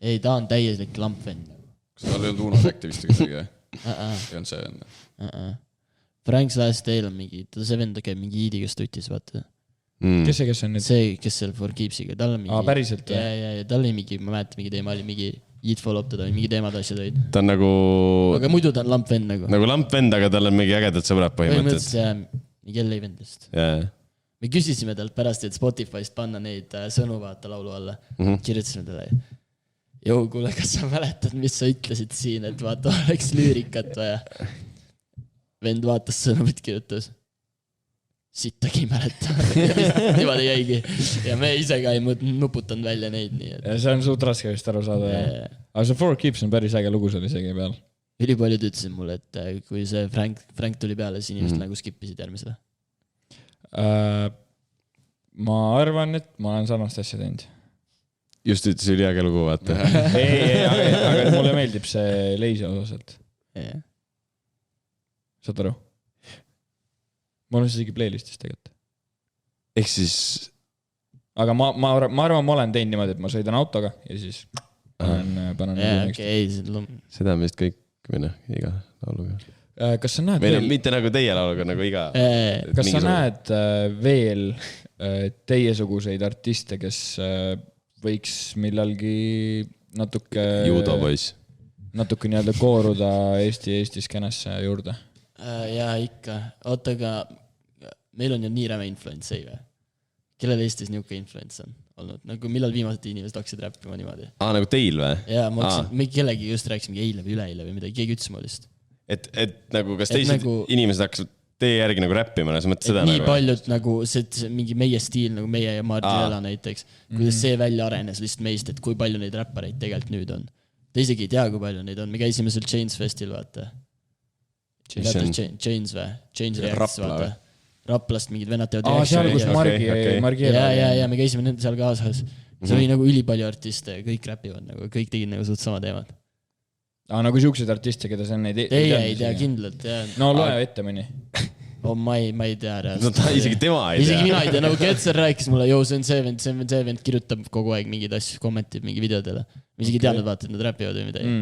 ei , ta on täieslik lampvend . kas tal ei olnud Uno Sekti vist kuidagi , jah ? ei olnud see vend . Frank's Last Day on mingi , see vend käib mingi Iidiga stutis , vaata . kes on nüüd ? see , kes seal For Keepsiga , tal on mingi . päriselt või ? ja tal oli mingi , ma mäletan , mingi teema oli mingi Eat Follow Up teda või mingi teemad asjad olid . ta on nagu . aga muidu ta on lampvend nagu . nagu lampvend , aga tal on mingi ägedad sõbrad põhimõtteliselt . põhimõtteliselt mingi LA vendest . jaa . me küsisime talt pärast , et Spotify'st panna neid sõnu vaata laulu alla . kirjutasime talle . Joo , kuule , kas sa mäletad , mis sa ütlesid siin , et vaata , oleks lüürikat vaja . vend vaatas sõnumit , kirjutas . sittagi ei mäleta . niimoodi jäigi . ja me ise ka ei nuputanud välja neid , nii et . see on suht raske vist aru saada . aga see For Keeps on päris äge lugu seal isegi peal . ülipaljud ütlesid mulle , et kui see Frank tuli peale , siis inimesed nagu skippisid järgmisele . ma arvan , et ma olen sarnast asja teinud . just ütles üliäge lugu , vaata . ei , aga mulle meeldib see Lazy osaselt . saad aru ? ma olen isegi playlist'is tegelikult . ehk siis . aga ma arvan , ma olen teinud niimoodi , et ma sõidan autoga ja siis panen . seda on vist kõik või noh , iga lauluga . kas sa näed või veel , mitte nagu teie lauluga , nagu iga . kas sa näed veel teiesuguseid artiste , kes võiks millalgi natuke judopoiss . natuke nii-öelda kooruda Eesti skeenesse juurde ? jaa , ikka . oota , aga meil on ju nii räme influence , ei või ? kellel Eestis niisugune influence on olnud ? nagu millal viimased inimesed hakkasid räppima niimoodi ? nagu teil või ? jaa , ma hakkasin , me kellegi just rääkisime eile või üleeile või midagi , keegi ütles mulle lihtsalt . et nagu kas teised inimesed hakkasid teie järgi nagu räppima , sa mõtled seda nii nagu ? paljud nagu see mingi meie stiil nagu meie ja Marginella näiteks , kuidas see välja arenes lihtsalt meist , et kui palju neid räppareid tegelikult nüüd on . Te isegi ei tea , kui palju neid on , me käisime seal Chains Festil , vaata . Chains või ? Chains Reacts , vaata . Raplast mingid vennad teevad . seal , kus Margi ja me käisime nende seal kaasas . see oli nagu ülipalju artiste ja kõik räpivad nagu , kõik tegid nagu suht sama teemat . nagu siukseid artiste , keda sa enne Teie ei tea kindlalt , jah . no loe ette mõni . ma ei tea reaalselt . isegi tema ei tea . isegi mina ei tea , nagu Ketser rääkis mulle , see on see vend kirjutab kogu aeg mingeid asju , kommentib mingi videodele . ma isegi ei teadnud , vaata , et nad räpivad või midagi .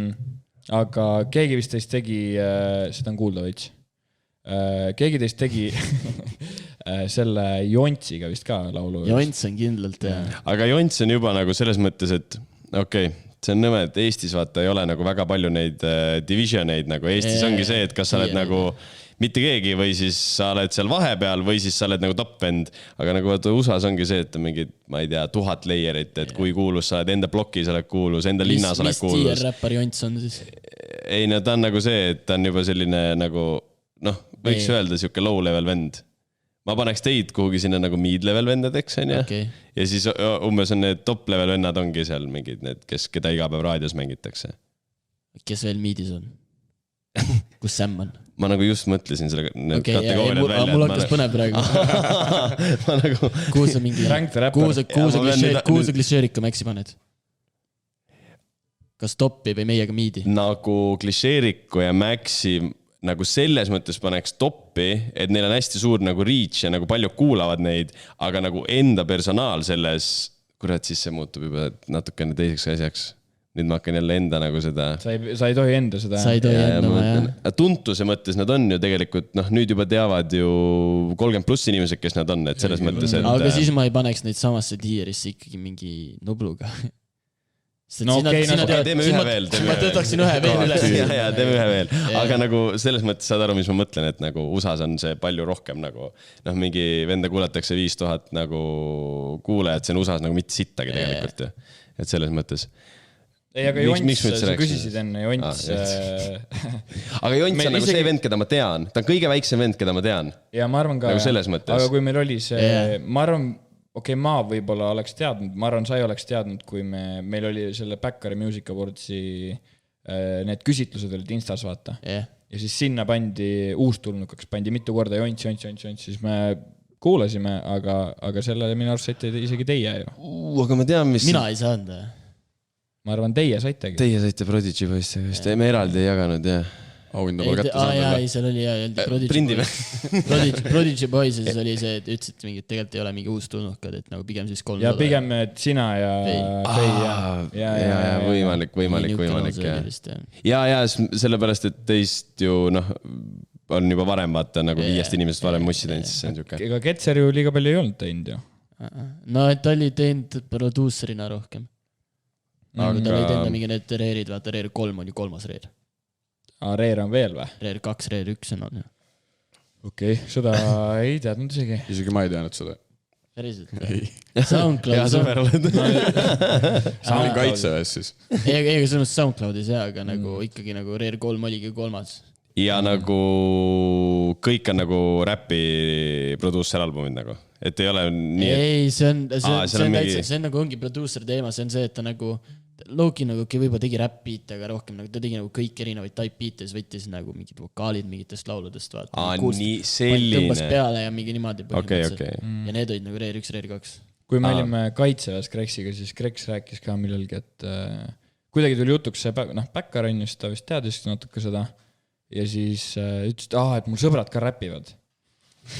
aga keegi vist teist tegi, seda on kuulda veits, keegi teist tegi selle Jontsiga vist ka laulu. Jonts on kindlalt, jah. Aga Jonts on juba nagu selles mõttes, et okei, see on nõme, et Eestis vaata ei ole nagu väga palju neid divisioneid nagu Eestis ongi see, et kas sa oled nagu mitte keegi või siis sa oled seal vahepeal või siis sa oled nagu top-end. Aga nagu vaata USA-s ongi see, et on mingid, ma ei tea, 1000 layerit, et kui kuulus sa oled enda blokis, oled kuulus, enda linnas oled kuulus. Mis tier-räppar Jonts on siis? Ei, no ta on nagu see, et ta on juba selline nagu, noh, võiks öelda siuke low-level vend. Ma paneks teid kuhugi sinna nagu mid-level vendadeks, on ja? Okay. Ja siis umbes on need top-level vennad ongi seal mingid need, keda iga päev raadios mängitakse. Kes veel midis on? Kus Sam on? Ma nagu just mõtlesin selle kategooriad välja. Mul hakkas põnev praegu. Ma nagu... Kuhu sa mingi... Kuhu sa klišeerika Maxi paned? Kas toppi või meiega midi? Nagu klišeeriku ja Maxi nagu selles mõttes paneks toppi, et neil on hästi suur nagu reach ja nagu palju kuulavad neid, aga nagu enda personaal selles, kurat, siis see muutub juba natukene teiseks asjaks. Nüüd ma hakkan jälle enda nagu seda... Sa ei tohi enda seda... Sa ei tohi enda, jah. Tuntuse mõttes nad on ju tegelikult, noh, nüüd juba teavad ju 30+ inimesed, kes nad on, et selles mõttes, et... Aga siis ma ei paneks neid samasse tierisse ikkagi mingi Nubluga. No okei, teeme ühe veel. Ma tõtaksin ühe veel üles. Ja, teeme ühe veel. Aga nagu selles mõttes saad aru, mis ma mõtlen, et nagu USAs on see palju rohkem nagu, noh, mingi venda kuulatakse 5000 nagu kuulajad, see on USAs nagu mitte sittagi tegelikult ju. Et selles mõttes. Ei, aga Jonts, sa küsisid enne Jonts. Aga Jonts on nagu see vend, keda ma tean. Ta on kõige väiksem vend, keda ma tean. Ja ma arvan ka, nagu selles mõttes. Aga kui meil oli see, ma arvan, okei, ma võib-olla oleks teadnud, ma arvan, sa ei oleks teadnud, kui meil oli selle Backari Music Awardsi need küsitlused olid Instas, vaata. Ja siis sinna pandi uustulnukaks, pandi mitu korda Jonts, siis me kuulasime, aga sellele minu arust saite isegi teie ju. Aga ma tean, mis... Mina ei saanud. Ma arvan, teie saitegi. Teie saite Prodigy poistega, vist me eraldi ei jaganud, jah. Auhinda pole kätte saanud. Ei, seal oli Prodigy Boys ja siis oli see, et ütlesid, et tegelikult ei ole mingi uus tulnukad, et nagu pigem siis 300. Ja pigem sina ja Fei. Ja, võimalik. Ja, sellepärast, et teist ju, noh, on juba varem, vaata, nagu 5 inimesest varem mussi teinud, siis see on siuke. Ega Ketser ju liiga palju ei olnud teinud ju. No, et ta oli teinud produuserina rohkem. Nagu ta oli teinud mingi need reerid, vaata, reer 3 oli 3. reer. Reer on veel või? Reer 2, reer 1 on. Okei, seda ei teadnud isegi. Isegi ma ei teadnud seda. Päriselt? Ei. SoundCloud. Ja sõber oled. Sa olin kaitseväes siis. Ega sõnus SoundCloudis jah, aga nagu ikkagi nagu reer 3 oligi 3. Ja nagu kõik on nagu räpi producer-albumid nagu. Et ei ole nii... Ei, see on nagu ongi producer teema, see on see, et ta nagu Loki nagu võib-olla tegi rap-beat, aga rohkem nagu ta tegi nagu kõik erinevaid type-beat'e, siis võttis nagu mingid vokaalid mingitest lauludest, vaata. Nii selline. Tõmbas peale ja mingi niimoodi põhimõtteliselt. Ja need olid nagu reer 1, reer 2. Kui me olime kaitseväes Kreksiga, siis Kreks rääkis ka millelgi, et kuidagi tuli jutuks see Backar on just, ta vist teadis natuke seda. Ja siis ütles, et mul sõbrad ka räpivad.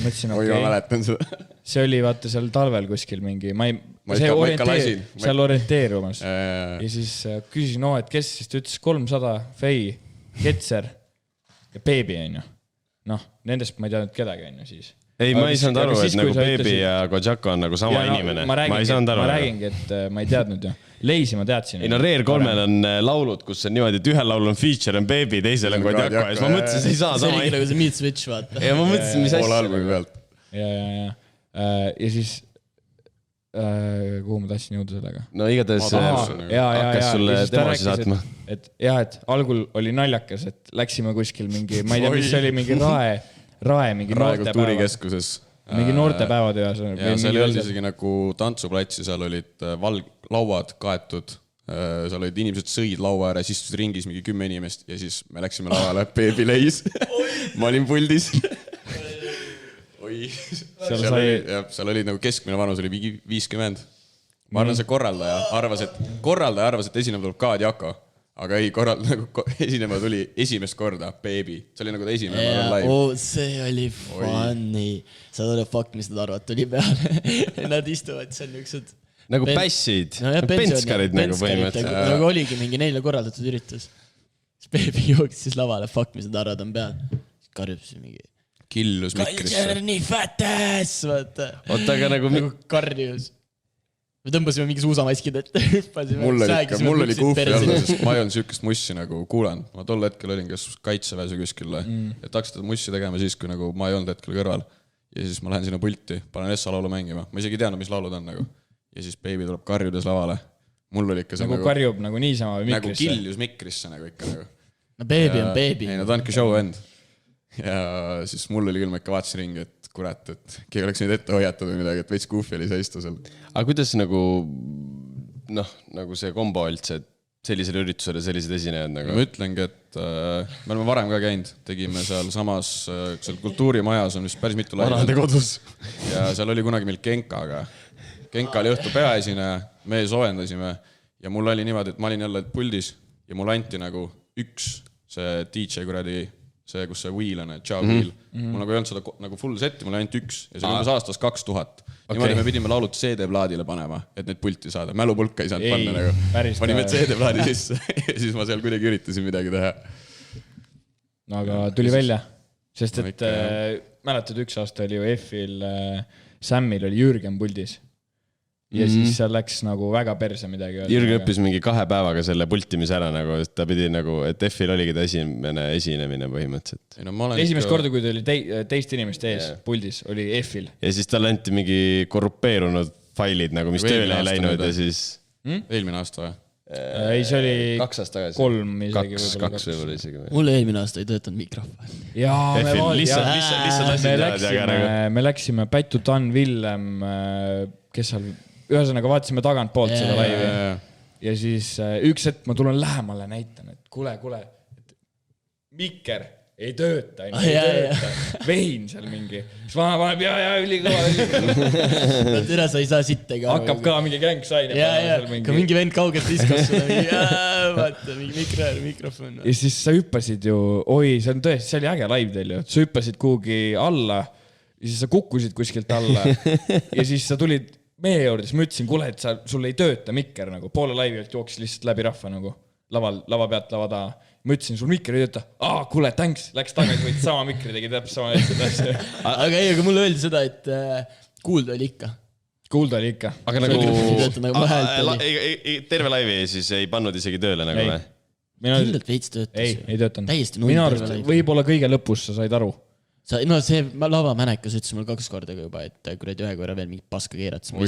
Mõtlesin, Oi, ma mäletan seda. See oli vaata seal talvel kuskil mingi, seal orienteerumas. Ja siis küsisin, et kes siis, ta ütles 300, Fei, Ketser ja Baby on ju. Noh, nendest ma ei teadnud kedagi on ju siis. Ei, ma ei saanud aru, et nagu Baby ja Kojako on nagu sama inimene. Ma räägingi, et ma ei teadnud ju. Leisi ma teadsin. Ei no Reer 3 on laulud, kus on niimoodi, et ühel laulul on feature on Baby, teisel on Kojako ja siis ma mõtlesin, see ei saa sama. See oli nagu see Meat Switch, vaata. Ja ma mõtlesin, mis asja. Albumi pealt. Ja siis kuhu ma tahtsin jõuda sellega? No igatahes hakkas sulle demosi saatma. Et algul oli naljakas, et läksime kuskil mingi, ma ei tea, mis oli mingi rae mingi kultuurikeskuses. Mingi noortepäevad ja seal ei olnud isegi nagu tantsuplatsi, seal olid lauad kaetud, seal olid inimesed sõid laua ääres, istusid ringis mingi 10 inimest ja siis me läksime lauale Baby Leis. Ma olin puldis. Seal oli nagu keskmine vanus oli 50. Ma arvan, see korraldaja arvas, et esinema tuleb Kaad Jako. Aga ei, esinema tuli esimest korda, Baby. See oli nagu ta esimene live. See oli funny. Sa oled fuck, mis nad arvad tuli peale. Nad istuvad seal niisugused... Nagu pässid, penskarid nagu põhimõtteliselt. Nagu oligi mingi neile korraldatud üritus. siis Baby jooksis lavale, fuck, mis need arvad on peal. Karjub siis mingi Killus mikrisse. nii fat ass, vaata. Oota, aga nagu karjus. Me tõmbasime mingi suusamaskid ette, hüppasime. Mul oli kuufi alla, sest ma ei olnud süükest mussi nagu kuulan. Ma tol hetkel olin kas kaitseväes või kuskil, et hakkasin mussi tegema siis, kui nagu ma ei olnud hetkel kõrval. Ja siis ma lähen sinna pulti, panen Essa laulu mängima. Ma isegi ei teadnud, mis laulud on nagu. Ja siis Baby tuleb karjudes lavale. Mul oli ikka see nagu karjub nagu niisama või mikrisse. Nagu killus mikrisse nagu ikka nagu. No Baby on Baby. Ei, no ta onki show end. Ja siis mul oli küll, ma ikka vaatasin ringi, et kurat, et keegi oleks nüüd ette hoiatud või midagi, et veits goofy oli seista seal. Aga kuidas nagu, nagu see kombo üldse, et sellisele üritusele sellised esinejad nagu? Ma ütlengi, et me oleme varem ka käinud, tegime seal samas, seal kultuurimajas on vist päris mitu Vanade kodus. Ja seal oli kunagi meil Genkaga. Genka oli õhtu peaesineja, me soojendasime ja mul oli niimoodi, et ma olin jälle puldis ja mul anti nagu üks see DJ kuradi see, kus see wheel on, Java wheel. Mul nagu ei olnud seda nagu full setti, mul oli ainult üks. Ja see oli aastas 2000. Niimoodi me pidime laulut CD-plaadile panema, et need pulti saada. Mälupulka ei saanud panna nagu. Panime CD-plaadi sisse ja siis ma seal kuidagi üritasin midagi teha. No aga tuli välja. Sest et mäletad, üks aasta oli ju F-il, Sammil oli Jürgen puldis. Ja siis seal läks nagu väga perse midagi. Jürgen õppis mingi 2 päevaga selle pultimise ära nagu, et ta pidi nagu, et F-il oligi ta esimene esinemine põhimõtteliselt. Esimest korda, kui ta oli teist inimest ees puldis, oli F-il. Ja siis tal anti mingi korrupeerunud failid nagu, mis tööle ei läinud ja siis... Eelmine aasta või? Ei, see oli 2 aastat tagasi. 3 isegi. 2 võib-olla isegi. Mulle eelmine aasta ei töötanud mikrofon. Jaa, me läksime Pätu Tan Villem, kes seal... Ühesõnaga vaatasime tagant poolt seda laivi ja siis üks hetk ma tulen lähemale näitan, et kuule, mikker ei tööta, vehin seal mingi. Siis vana paneb ja ülikõva. Tere, sa ei saa sitte ka. Hakkab ka mingi gänk sain. Ka mingi vend kaugelt viskas sulle. Vaata, mingi mikrofon. Ja siis sa hüppasid ju, see on tõesti, see oli äge live teil ju. Sa hüppasid kuhugi alla ja siis sa kukkusid kuskilt alla ja siis sa tulid meie juurde, siis ma ütlesin, kuule, et sul ei tööta mikker nagu, poole laivilt jooksis lihtsalt läbi rahva nagu, lava pealt lava taha. Ma ütlesin, sul mikker ei tööta. Kuule, thanks, läks tagasi, võid sama mikri tegi täpselt sama asja. Aga mulle öeldi seda, et kuulda oli ikka. Kuulda oli ikka. Aga nagu terve laivi siis ei pannud isegi tööle nagu või? Kindlalt veits töötas. Ei töötanud. Täiesti minu arust võib-olla kõige lõpus sa said aru. No see lava mänekas ütles mul 2 korda juba, et kuradi 1 korra veel mingi paska keeratas. Ma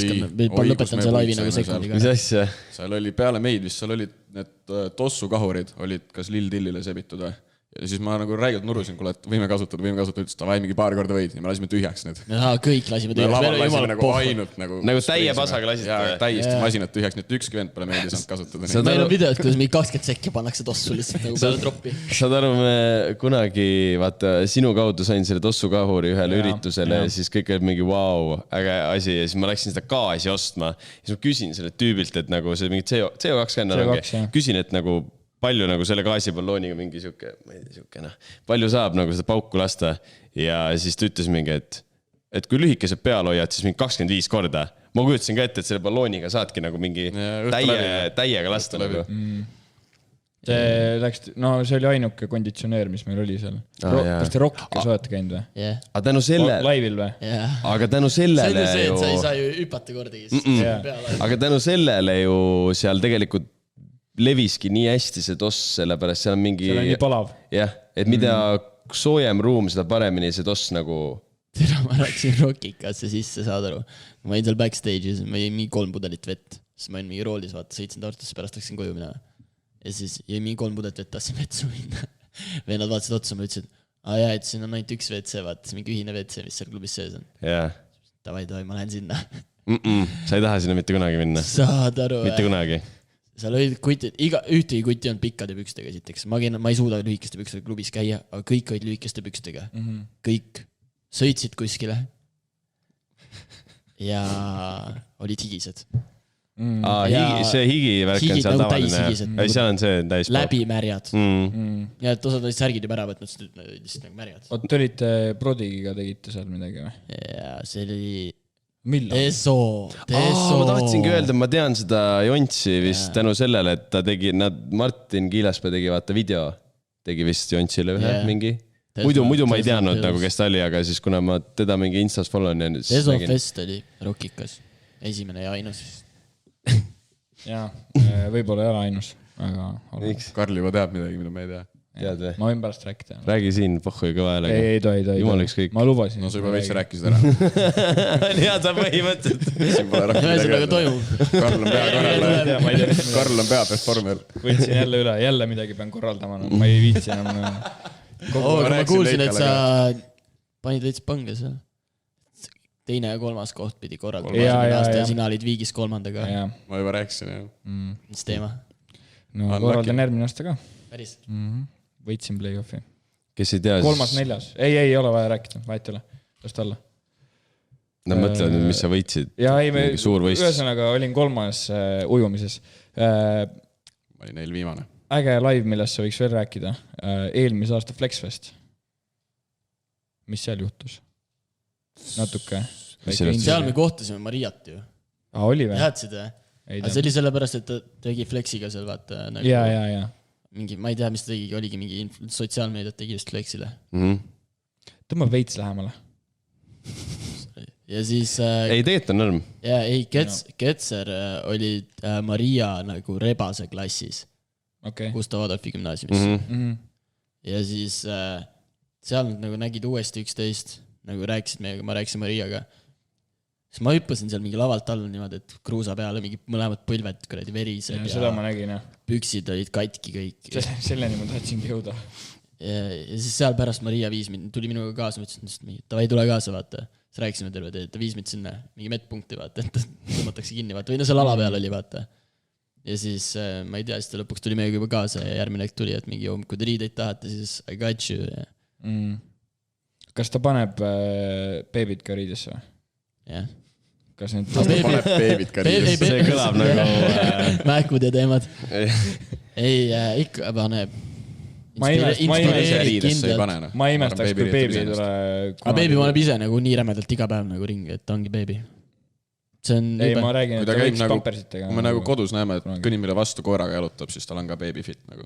lõpetan see laivi nagu sekundiga. Mis asja? Seal oli peale meid vist, seal olid need tossukahurid, olid kas Lill-Tillile sebitud või? Ja siis ma nagu räigelt nurusin, kuule, et võime kasutada, ütles ta vai mingi paar korda võid ja me lasime tühjaks need. Kõik lasime tühjaks. Laval lasime nagu ainult nagu täie pasaga lasite. Ja täiesti masinat tühjaks, nii et ükski vend pole meeldi saanud kasutada. Meil on videod, kuidas mingi 20 sekki pannakse tossu lihtsalt nagu peale troppi. Saad aru, me kunagi, vaata, sinu kaudu sain selle tossukahuri ühele üritusele ja siis kõik olid mingi vau, äge asi ja siis ma läksin seda gaasi ostma. Ja siis ma küsin selle tüübilt, et nagu see mingi CO2 kanna küsin, et nagu palju nagu selle gaasipallooniga mingi siuke, ma ei tea, siuke palju saab nagu seda pauku lasta ja siis ta ütles mingi, et kui lühikesed peal hoiad, siis mingi 25 korda. Ma kujutasin ka ette, et selle ballooniga saadki nagu mingi täiega lasta nagu. See oli ainuke konditsioneer, mis meil oli seal. Kas te Rockiga soojate käinud või? Aga tänu selle... Laivil või? Aga tänu sellele ju... See on see, et sa ei saa ju hüpata kordagi. Aga tänu sellele ju seal tegelikult leviski nii hästi see toss, sellepärast seal on mingi... Seal on nii palav. Jah, et mida soojem ruum, seda paremini see toss nagu... Tere, ma rääksin Rockikasse sisse, saad aru. Ma olin seal backstage'is, ma jäin mingi 3 pudelit vett. Siis ma olin mingi roolis, vaata, sõitsin Tartusse, pärast läksin koju minema. Ja siis jäin mingi 3 pudelit vett, tahtsin vetsu minna. Vennad vaatasid otsa, ma ütlesin, et siin on ainult üks WC, vaata, mingi ühine WC, mis seal klubis sees on. Jah. Davai, ma lähen sinna. Sa ei taha sinna mitte kunagi minna. Saad aru. Mitte kunagi. Seal olid kutid, ühtegi kuti on pikkade pükstega esiteks. Ma ei suuda lühikeste pükstega klubis käia, aga kõik olid lühikeste pükstega. Kõik sõitsid kuskile ja olid higised. See higivärk on seal tavaline. Seal on see täis läbimärjad. Ja et osad olid särgid juba ära võtnud, lihtsalt nagu märjad. Te olite Prodigiga tegite seal midagi või? Ja see oli millal ? Teso ma tahtsingi öelda, ma tean seda Jontsi vist tänu sellele, et ta tegi, Martin Kiilaspää tegi vaata video, tegi vist Jontsile ühe mingi. Muidu ma ei teadnud nagu, kes ta oli, aga siis kuna ma teda mingi Instas followin ja Teso Fest oli Rockikas, esimene ja ainus. jaa, võib-olla ei ole ainus, aga Karl juba teab midagi, mida me ei tea. Tead või? ma võin pärast rääkida. Räägi siin, pohhu kõva häälega. Ei tohi. Jumal ükskõik. Ma lubasin. No sa juba veits rääkisid ära. Hea, sa põhimõtteliselt. Siin pole rohkem midagi öelda. Karl on peaperformer. Võtsin jälle üle, jälle midagi pean korraldama. Ma ei viitsi enam. Ma kuulsin, et sa panid veits pange seal. Teine ja kolmas koht pidi korraldama. Ja sina olid viigis kolmandaga. Ma juba rääkisin, jah. Mis teema? No korraldan järgmine aasta ka. Päris? Võitsin play-offi. Kes ei tea? 3.4. Ei ole vaja rääkida, vahet ei ole. Last alla. No mõtled, mis sa võitsid? Ja ei, suur võistlus. Ühesõnaga olin 3. ujumises. Ma olin neil viimane. Äge live, millest sa võiks veel rääkida. Eelmise aasta Flexfest. Mis seal juhtus? Natuke. Seal me kohtasime Mariat ju. Oli või? Teadsid või? Aga see oli sellepärast, et ta tegi Flexiga seal vaata. Ja. Mingi, ma ei tea, mis ta tegigi, oligi mingi sotsiaalmeediat tegi just Flexile. Tõmba veits lähemale. Ja siis... Ei, tegelikult on norm. Ja ei, Ketser oli Maria nagu Rebase klassis. Gustav Adolfi gümnaasiumis. Ja siis seal nad nagu nägid uuesti 11, nagu rääkisid meiega, ma rääkisin Mariaga. Siis ma hüppasin seal mingi lavalt alla niimoodi, et kruusa peale mingi mõlemad põlved kuradi verised. Seda ma nägin, jah. Püksid olid katki kõik. Selleni ma tahtsingi jõuda. Ja siis seal pärast Maria viis mind, tuli minuga kaasa, ma ütlesin, et tavai tule kaasa, vaata. Siis rääkisime terve teed, ta viis mind sinna mingi medpunkti, vaata, et tõmmatakse kinni, vaata. Või no seal ala peal oli, vaata. Ja siis ma ei tea, siis ta lõpuks tuli meiega juba kaasa ja järgmine aeg tuli, et mingi kui te riideid tahate, siis I got you. Kas ta paneb beebid ka riidesse või? Jah. Kas nüüd paneb beebid ka riidesse? See kõlab nagu... Mähkud ja teemad. Ei, ikka paneb. Ma imestaks, kui beebi ei tule... Aga beebi paneb ise nagu nii rämedalt iga päev nagu ringi, et ta ongi beebi. See on ei, ma räägin, et ta võiks pampersitega. Kui me nagu kodus näeme, et kõnimile vastu koeraga jalutab, siis tal on ka baby fit nagu.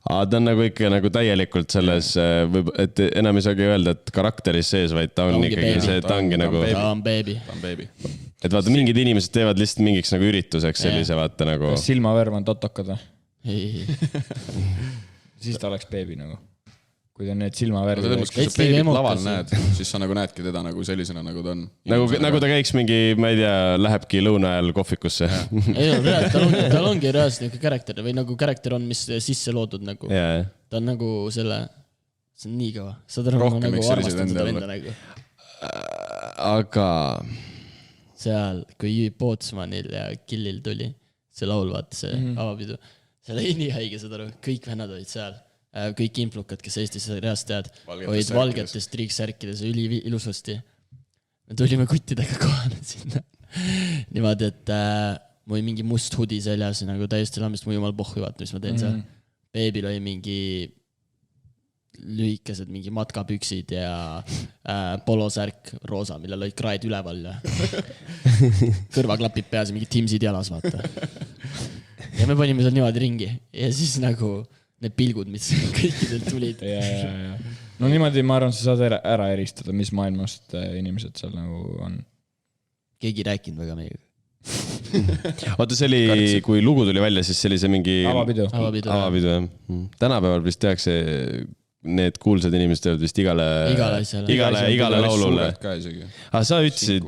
Ta on nagu ikka nagu täielikult selles, et enam ei saagi öelda, et karakteris sees, vaid ta on ikkagi see, ta ongi nagu... Ta on baby. Et vaata, mingid inimesed teevad lihtsalt mingiks nagu ürituseks sellise vaata nagu... Kas silmavärv on totokad või? Ei. Siis ta oleks beebi nagu. Kui ta need silmavärvi... Kui sa beebit laval näed, siis sa nagu näedki teda nagu sellisena, nagu ta on. Nagu ta käiks mingi, ma ei tea, lähebki lõuna ajal kohvikusse. Ei, tal ongi reaalselt niisugune karakter või nagu karakter on, mis sisse loodud nagu. Ta on nagu selle... See on nii kõva. Saad aru, ma nagu armastan seda venda nagu. Aga... Seal, kui Pootsmanil ja Killil tuli see laul, vaata see avapidu. See oli nii haige, saad aru. Kõik vennad olid seal. Kõik influkad, kes Eestis reast tead, olid valgetes triiksärkides üli ilusasti. Me tulime kuttidega kohale sinna. Niimoodi, et mul oli mingi must hudi seljas, nagu täiesti lammist, mu jumal pohhu, vaata, mis ma teen seal. Beebil oli mingi lühikesed, mingi matkapüksid ja polosärk roosa, millel olid kraed üleval ja kõrvaklapid peas ja mingi timsid jalas, vaata. Ja me panime seal niimoodi ringi ja siis nagu need pilgud, mis kõikidel tulid. No niimoodi ma arvan, sa saad ära eristada, mis maailmast inimesed seal nagu on. Keegi rääkinud väga meiega. Oota, see oli, kui lugu tuli välja, siis see oli see mingi... Avapidu, jah. Tänapäeval vist tehakse, need kuulsad inimesed teevad vist igale laulule. Sa ütlesid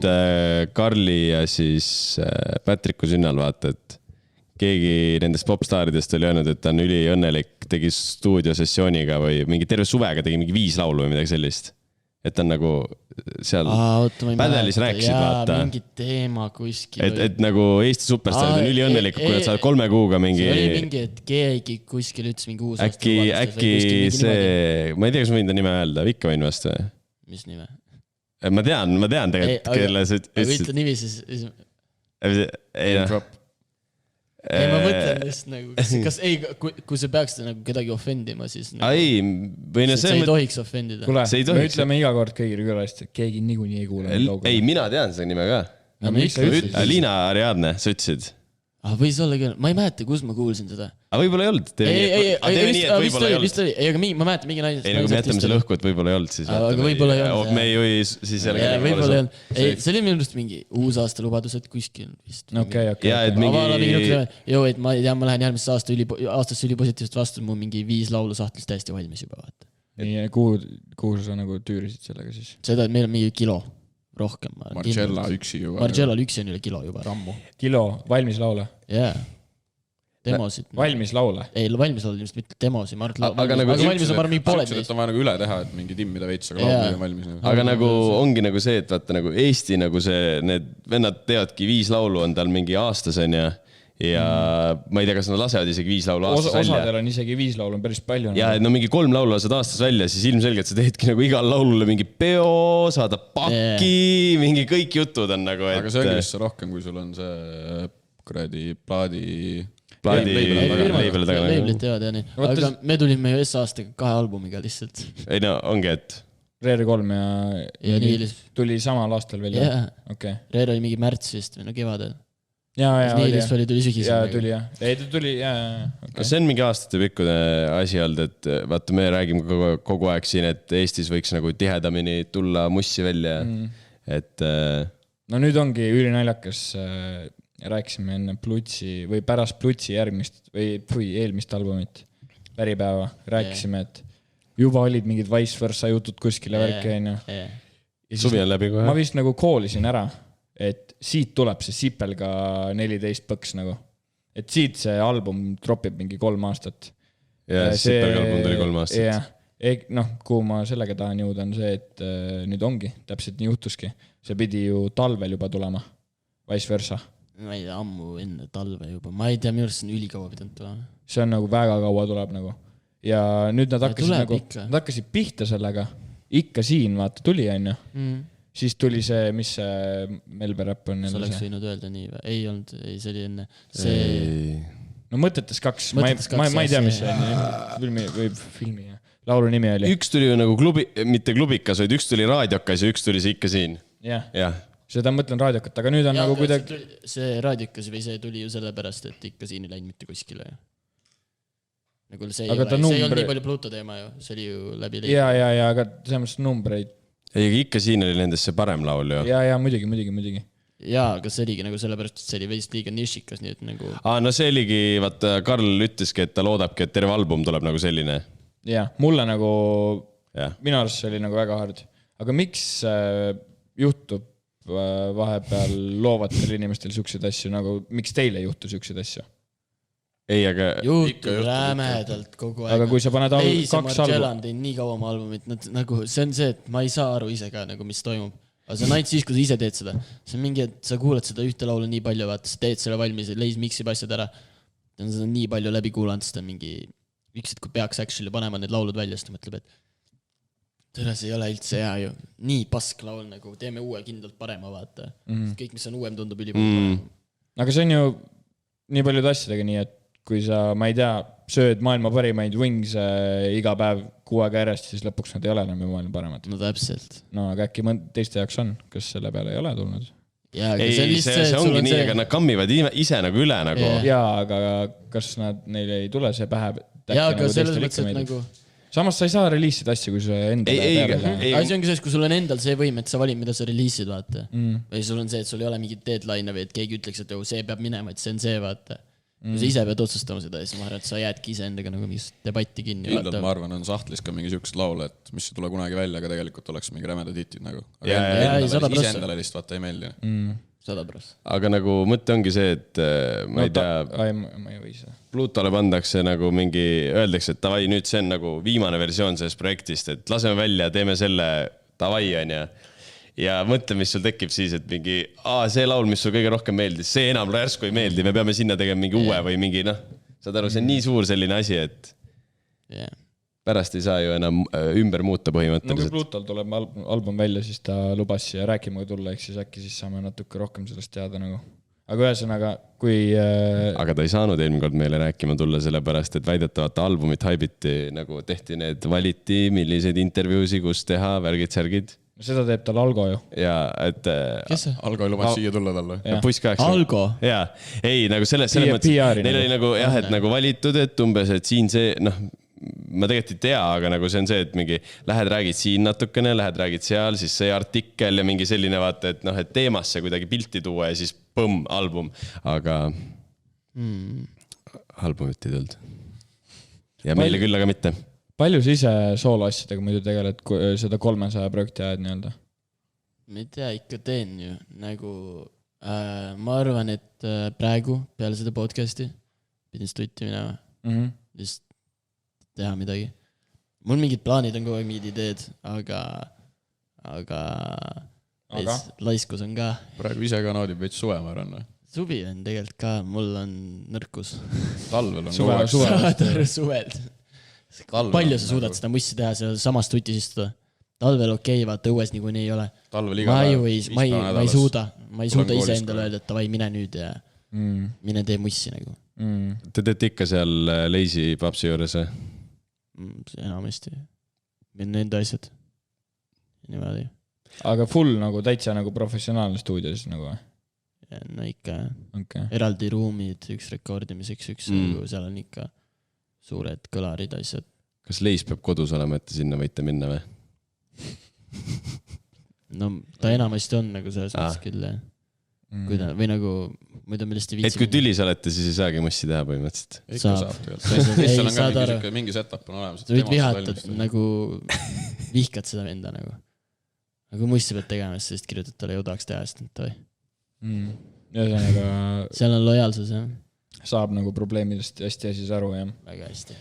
Karli ja siis Patricku sünnal, vaata, et keegi nendest popstaaridest oli öelnud, et ta on üliõnnelik, tegi stuudiosessiooniga või mingi terve suvega tegi mingi 5 laulu või midagi sellist. Et ta on nagu seal Pädelis rääkisid, vaata. Mingi teema kuskil. Et nagu Eesti superstaarid on üliõnnelik, kui nad saavad 3 kuuga mingi... See oli mingi, et keegi kuskil ütles mingi uus... Äkki see... Ma ei tea, kas ma võin ta nime öelda, ikka võin vast või? Mis nime? Ma tean tegelikult, kelle see... Aga ütle nimi siis... Ei, ei, ma mõtlen just nagu, kas ei, kui see peaks nagu kedagi offendima, siis nagu, ei, või no see ei tohiks offendida. Kuule, me ütleme iga kord kõigile külalist, et keegi niikuinii ei kuule. Ei, mina tean seda nime ka. Liina Ariadne, sa ütlesid. Võis olla küll, ma ei mäleta, kus ma kuulsin seda. Aga võib-olla ei olnud. Vist oli, ei, aga ma mäletan mingi naine. Ei, nagu me jätame selle õhku, et võib-olla ei olnud siis. Aga võib-olla ei olnud. Me ju siis jälle. Võib-olla ei olnud. Ei, see oli minu arust mingi uusaasta lubadus, et kuskil vist. Okei. Ja, et mingi... Joo, et ma lähen järgmisse aastasse ülipositiivselt vastu, mu mingi 5 laulu sahtlis täiesti valmis juba. Nii, kuhu sa nagu tüürisid sellega siis? Seda, et meil on mingi kilo. Rohkem. Marcella üksi juba. Marcella üksi on üle kilo juba, rammu. Kilo, valmis laule? Jaa. Demosid. Valmis laule? Ei, valmis laule, just mitte demosid. Aga nagu valmis on mingi pooled neist. On vaja nagu üle teha, et mingi timmida veits, aga laul on valmis. Aga nagu ongi nagu see, et vaata nagu Eesti nagu see, need vennad teevadki 5 laulu on tal mingi aastasen ja ma ei tea, kas nad lasevad isegi 5 laulu aastas välja. Osadel on isegi 5 laulu, on päris palju. Ja no mingi 3 laulu lased aastas välja, siis ilmselgelt sa teedki nagu igal laulule mingi peo, saada pakki, mingi kõik jutud on nagu, et... Aga see ongi vist rohkem, kui sul on see kuradi leibele taga. Leiblit teevad ja nii. Aga me tulime ju S-aastaga 2 albumiga lihtsalt. Ei no, ongi, et... Rare 3 ja Niilis. Tuli samal aastal veel. Okay. Rare oli mingi märts vist või no kevadel. Niilis tuli sügisel. Jaa, tuli jah. Ei, ta tuli, okay. See on mingi aastate pikkune asi olnud, et vaata, me räägime kogu aeg siin, et Eestis võiks nagu tihedamini tulla mussi välja, et... No nüüd ongi ülinaljakas, rääkisime enne Plutsi või pärast Plutsi järgmist või eelmist albumit, Päripäeva, rääkisime, et juba olid mingid vice versa jutud kuskile värki, Suvi on läbi kohe. Ma vist nagu koolisin ära, et siit tuleb see Sipelga 14 põks nagu. Et siit see album tropib mingi 3 aastat. Ja Sipelga album tuli 3 aastat. Ja, kuhu ma sellega tahan jõuda on see, et nüüd ongi, täpselt nii juhtuski. See pidi ju talvel juba tulema, vice versa. Ma ei tea, ammu enne talve juba. Ma ei tea, minu arust on ülikaua pidanud tulema. See on nagu väga kaua tuleb nagu. Ja nüüd nad hakkasid pihta sellega. Ikka siin, vaata, tuli on ju. Siis tuli see, mis see Melbe-räpp on. Sa oleks võinud öelda nii või? Ei olnud, see oli enne. No Mõtetes 2. Ma ei tea, mis see filmi laulu nimi oli. Üks tuli ju nagu mitte klubikas, vaid üks tuli raadiokas ja üks tuli see Ikka siin. Jah. Seda mõtlen raadiokat, aga nüüd on nagu kuidagi... See raadiokas või see tuli ju sellepärast, et Ikka siin ei läinud mitte kuskile. Nagu see ei olnud nii palju Pluto teema ju. See oli ju läbi leid. Ja, aga selles numbreid. Ei, Ikka siin oli nendest see parem laul ju. Ja, muidugi. Jaa, aga see oligi nagu sellepärast, et see oli veist liiga nišikas, nii et nagu... No see oligi, vaata, Karl ütleski, et ta loodabki, et terve album tuleb nagu selline. Jah, mulle nagu... Minu arust see oli nagu väga hard. Aga miks juhtub vahepeal loovatel inimestel siukseid asju, nagu miks teile juhtu siukseid asju? Ei, aga... Juhtub rämedalt kogu aeg. Aga kui sa paned 2 album... Marcella on teinud nii kaua oma albumit, nagu see on see, et ma ei saa aru ise ka, nagu mis toimub. Aga see on ainult siis, kui sa ise teed seda. See on mingi, et sa kuulad seda ühte laulu nii palju, vaata, sa teed selle valmis, leis miksib asjad ära. Sa on nii palju läbi kuulanud, sest on mingi... Üksid, kui peaks actually panema need laulud välja, siis ta mõtleb, et tere, see ei ole üldse hea ju. Nii pask laul, nagu teeme uue kindlalt parema, vaata. Kõik, mis on uuem, tundub ülipõlv. Aga see on ju nii paljud asjadega nii, et kui sa, ma ei tea, sööd maailma parimaid wings iga päev 6 aega järjest, siis lõpuks nad ei ole enam ju maailma paremad. No täpselt. No aga äkki teiste jaoks on, kas selle peale ei ole tulnud? Ei, see ongi nii, aga nad kammivad ise nagu üle nagu. Jaa, aga kas neile ei tule see pähe? Jaa, aga selles mõttes, et nagu... Samas sa ei saa reliisida asju, kui sa endale peale. Asi ongi see, kui sul on endal see võim, et sa valid, mida sa reliisid, vaata. Või sul on see, et sul ei ole mingit deadline või et keegi ütleks, et see peab minema, et see on see, vaata. Kui sa ise pead otsustama seda, siis ma arvan, et sa jäädki ise endaga nagu mingis debatti kinni. Kindlalt ma arvan, on sahtlis ka mingi siukest laule, et mis ei tule kunagi välja, aga tegelikult oleks mingi rämedad hitid nagu. Aga ise endale lihtsalt vaata ei meeldi. 100%. Aga nagu mõte ongi see, et ma ei tea... Ma ei või seda. Plutole pandakse nagu mingi... Öeldakse, et tavai, nüüd see on nagu viimane versioon sellest projektist, et laseme välja, teeme selle tavai, on ja... Ja mõtle, mis sul tekib siis, et mingi, see laul, mis sul kõige rohkem meeldis, see enam järsku ei meeldi, me peame sinna tegema mingi uue või mingi, saad aru, see on nii suur selline asi, et pärast ei saa ju enam ümber muuta põhimõtteliselt. No kui Plutol tuleb album välja, siis ta lubas siia rääkima tulla, ehk siis äkki siis saame natuke rohkem sellest teada nagu. aga ühesõnaga, kui aga ta ei saanud eelmine kord meile rääkima tulla sellepärast, et väidetavalt albumit haibiti, nagu tehti valiti, milliseid intervjuusi, kus teha, värgid-särgid. Seda teeb tal Algo ju. Ja, et... Kes see? Algo ei lubanud siia tulla talle. Puss 8. Algo? Jaa. Ei, nagu selles mõttes, neil oli nagu, jah, et nagu valitud, et umbes, et siin see, noh, ma tegelikult ei tea, aga nagu see on see, et mingi lähed räägid siin natukene, lähed räägid seal, siis see artikkel ja mingi selline vaata, et noh, et teemasse kuidagi pilti tuua ja siis põmm, album. Aga albumit ei tulnud. Ja meile küll, aga mitte. Palju sa ise sooloasjadega muidu tegeled seda 300 projekti ajad nii-öelda? Ma ei tea, ikka teen ju. Nagu, ma arvan, et praegu peale seda podcasti pidin stutti minema. Just teha midagi. Mul mingid plaanid on kogu aeg mingid ideed, aga laiskus on ka. Praegu ise ka naudib veits suve, ma arvan. Suvi on tegelikult ka, mul on nõrkus. Talvel on Suveld. Palju sa suudad seda mussi teha, seal samas tutis istuda? Talvel okei, vaata õues niikuinii ei ole. Talvel iga ma ei suuda ise endale öelda, et tavai, mine nüüd ja mine tee mussi nagu. Te teete ikka seal Lazy Papsi juures või? Enamasti. Nende asjad. Niimoodi. Aga full nagu täitsa nagu professionaalne stuudios nagu või? No ikka. Okay. Eraldi ruumid, üks rekordimiseks, nagu seal on ikka suured kõlarid asjad. Kas Leis peab kodus olema, et te sinna võite minna või? No ta enamasti on nagu selles mõttes küll. Või nagu, muidu millest ei viitsi. Et kui tülis olete, siis ei saagi mussi teha põhimõtteliselt. Ikka saab. Seal on ka mingi setup on olemas. Sa võid vihata, nagu vihkad seda enda nagu. Aga kui mussi pead tegema, siis kirjutad talle ju tahaks teha, sest nüüd või. Seal on lojaalsus, jah. Saab nagu probleemidest hästi asjas aru, jah. Väga hästi.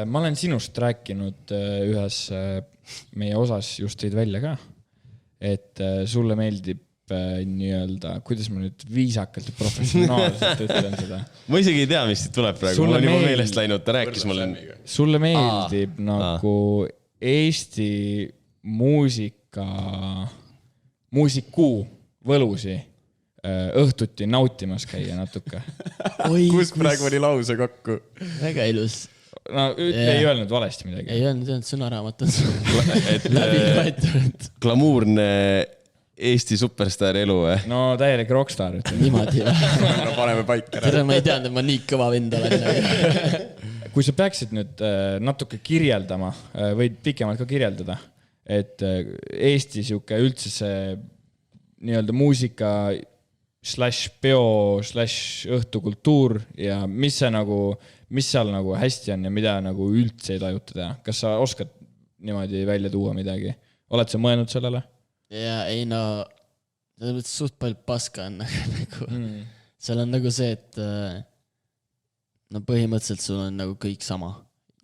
Ma olen sinust rääkinud ühes meie osas just tõid välja ka, et sulle meeldib nii-öelda, kuidas ma nüüd viisakalt ja professionaalselt ütlen seda. Ma isegi ei tea, mis siit tuleb praegu. Mul on juba meelest läinud, ta rääkis mulle. Sulle meeldib nagu Eesti muusiku võlusi õhtuti nautimas käia natuke. Kus praegu oli lause kokku? Väga ilus. No, ei öelnud valesti midagi. Ei öelnud sõnaraamat on läbi võetud. Glamuurne Eesti superstar elu või? No täielik rockstar. Niimoodi või? No paneme paika. Tere, ma ei teadnud, et ma nii kõva vind olen. Kui sa peaksid nüüd natuke kirjeldama, võid pikemalt ka kirjeldada, et Eesti siuke üldse see nii-öelda muusika /peo /õhtukultuur ja mis seal nagu hästi on ja mida nagu üldse ei tajuta teha. Kas sa oskad niimoodi välja tuua midagi? Oled sa mõelnud sellele? Ja ei no, suht palju paska on nagu. Seal on nagu see, et no põhimõtteliselt sul on nagu kõik sama.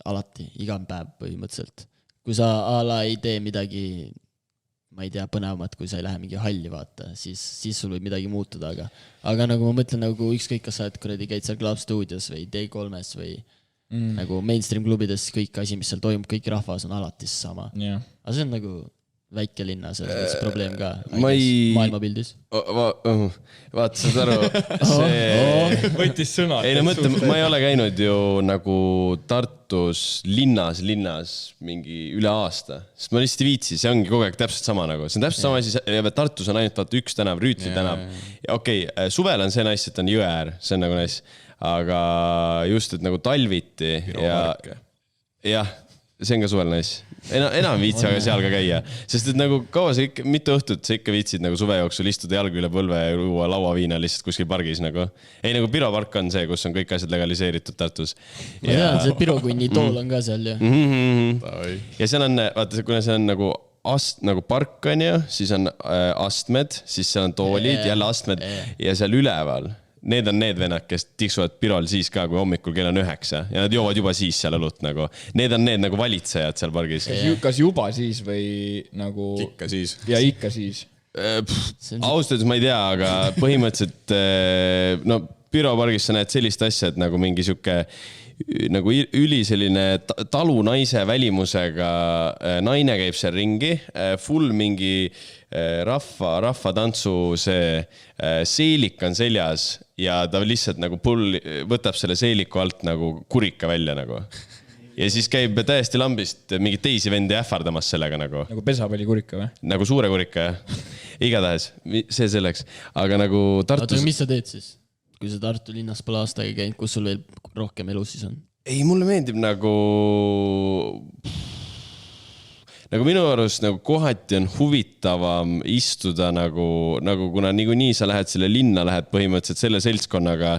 Alati, iga päev põhimõtteliselt. Kui sa ala ei tee midagi, ma ei tea, põnevamat, kui sa ei lähe mingi halli vaata, siis sul võib midagi muutuda, aga nagu ma mõtlen nagu ükskõik, kas sa oled käid seal Club Studios või D3-s või nagu mainstream klubides kõik asi, mis seal toimub, kõik rahvas on alati sama. Aga see on nagu väike linna, see probleem ka maailmapildis. Vaata, saad aru. Võttis sõna. Ei no mõtle, ma ei ole käinud ju nagu Tartus linnas mingi üle aasta. Sest ma lihtsalt ei viitsi, see ongi kogu aeg täpselt sama nagu. See on täpselt sama asi, Tartus on ainult üks tänav, Rüütli tänav. Okei, suvel on see nice, et on Jõeäär, see on nagu nice. Aga just, et nagu talviti ja see on ka suvel nice. Enam viitsi aga seal ka käia. Sest et nagu kaua sa ikka, mitu õhtut sa ikka viitsid nagu suve jooksul istuda jalg üle põlve ja luua lauaviina lihtsalt kuskil pargis nagu. Ei nagu Piro park on see, kus on kõik asjad legaliseeritud Tartus. Ma tean, see Pirokunni tool on ka seal ju. Ja seal on, vaata, kuna see on nagu park on ju, siis on astmed, siis seal on toolid, jälle astmed ja seal üleval. Need on need vennad, kes tiksuvad Pirol siis ka, kui hommikul kell on 9 ja nad joovad juba siis seal õlut nagu. Need on need nagu valitsejad seal pargis. Kas juba siis või nagu... Ikka siis. Ja ikka siis. Austades ma ei tea, aga põhimõtteliselt no Piro pargis sa näed sellist asja, et nagu mingi siuke nagu üli selline talunaise välimusega naine käib seal ringi, full mingi rahva tantsu see seelik on seljas ja ta lihtsalt nagu võtab selle seeliku alt nagu kurika välja nagu. Ja siis käib täiesti lambist mingid teisi vendi ähvardamas sellega nagu. Nagu pesapallikurika või? Nagu suure kurika, jah. Igatahes, see selleks. Aga nagu Tartus... Oota, mis sa teed siis? Kui sa Tartu linnas pole aastaga käinud, kus sul veel rohkem elu siis on? Ei, mulle meeldib nagu minu arust nagu kohati on huvitavam istuda nagu kuna niikuinii sa lähed selle linna, lähed põhimõtteliselt selle seltskonnaga,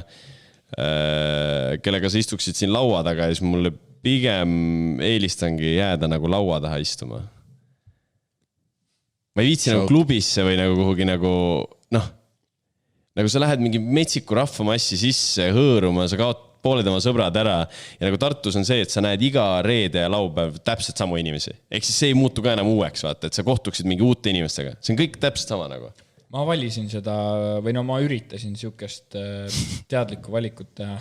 kellega sa istuksid siin laua taga, ja siis mulle pigem eelistangi jääda nagu laua taha istuma. Ma ei viitsi nagu klubisse või nagu kuhugi nagu sa lähed mingi metsiku rahvamassi sisse hõõruma, sa kaot pooled oma sõbrad ära ja nagu Tartus on see, et sa näed iga reede ja laupäev täpselt samu inimesi. Ehk siis see ei muutu ka enam uueks, vaata, et sa kohtuksid mingi uute inimestega. See on kõik täpselt sama nagu. Ma valisin seda, või ma üritasin siukest teadlikku valikut teha,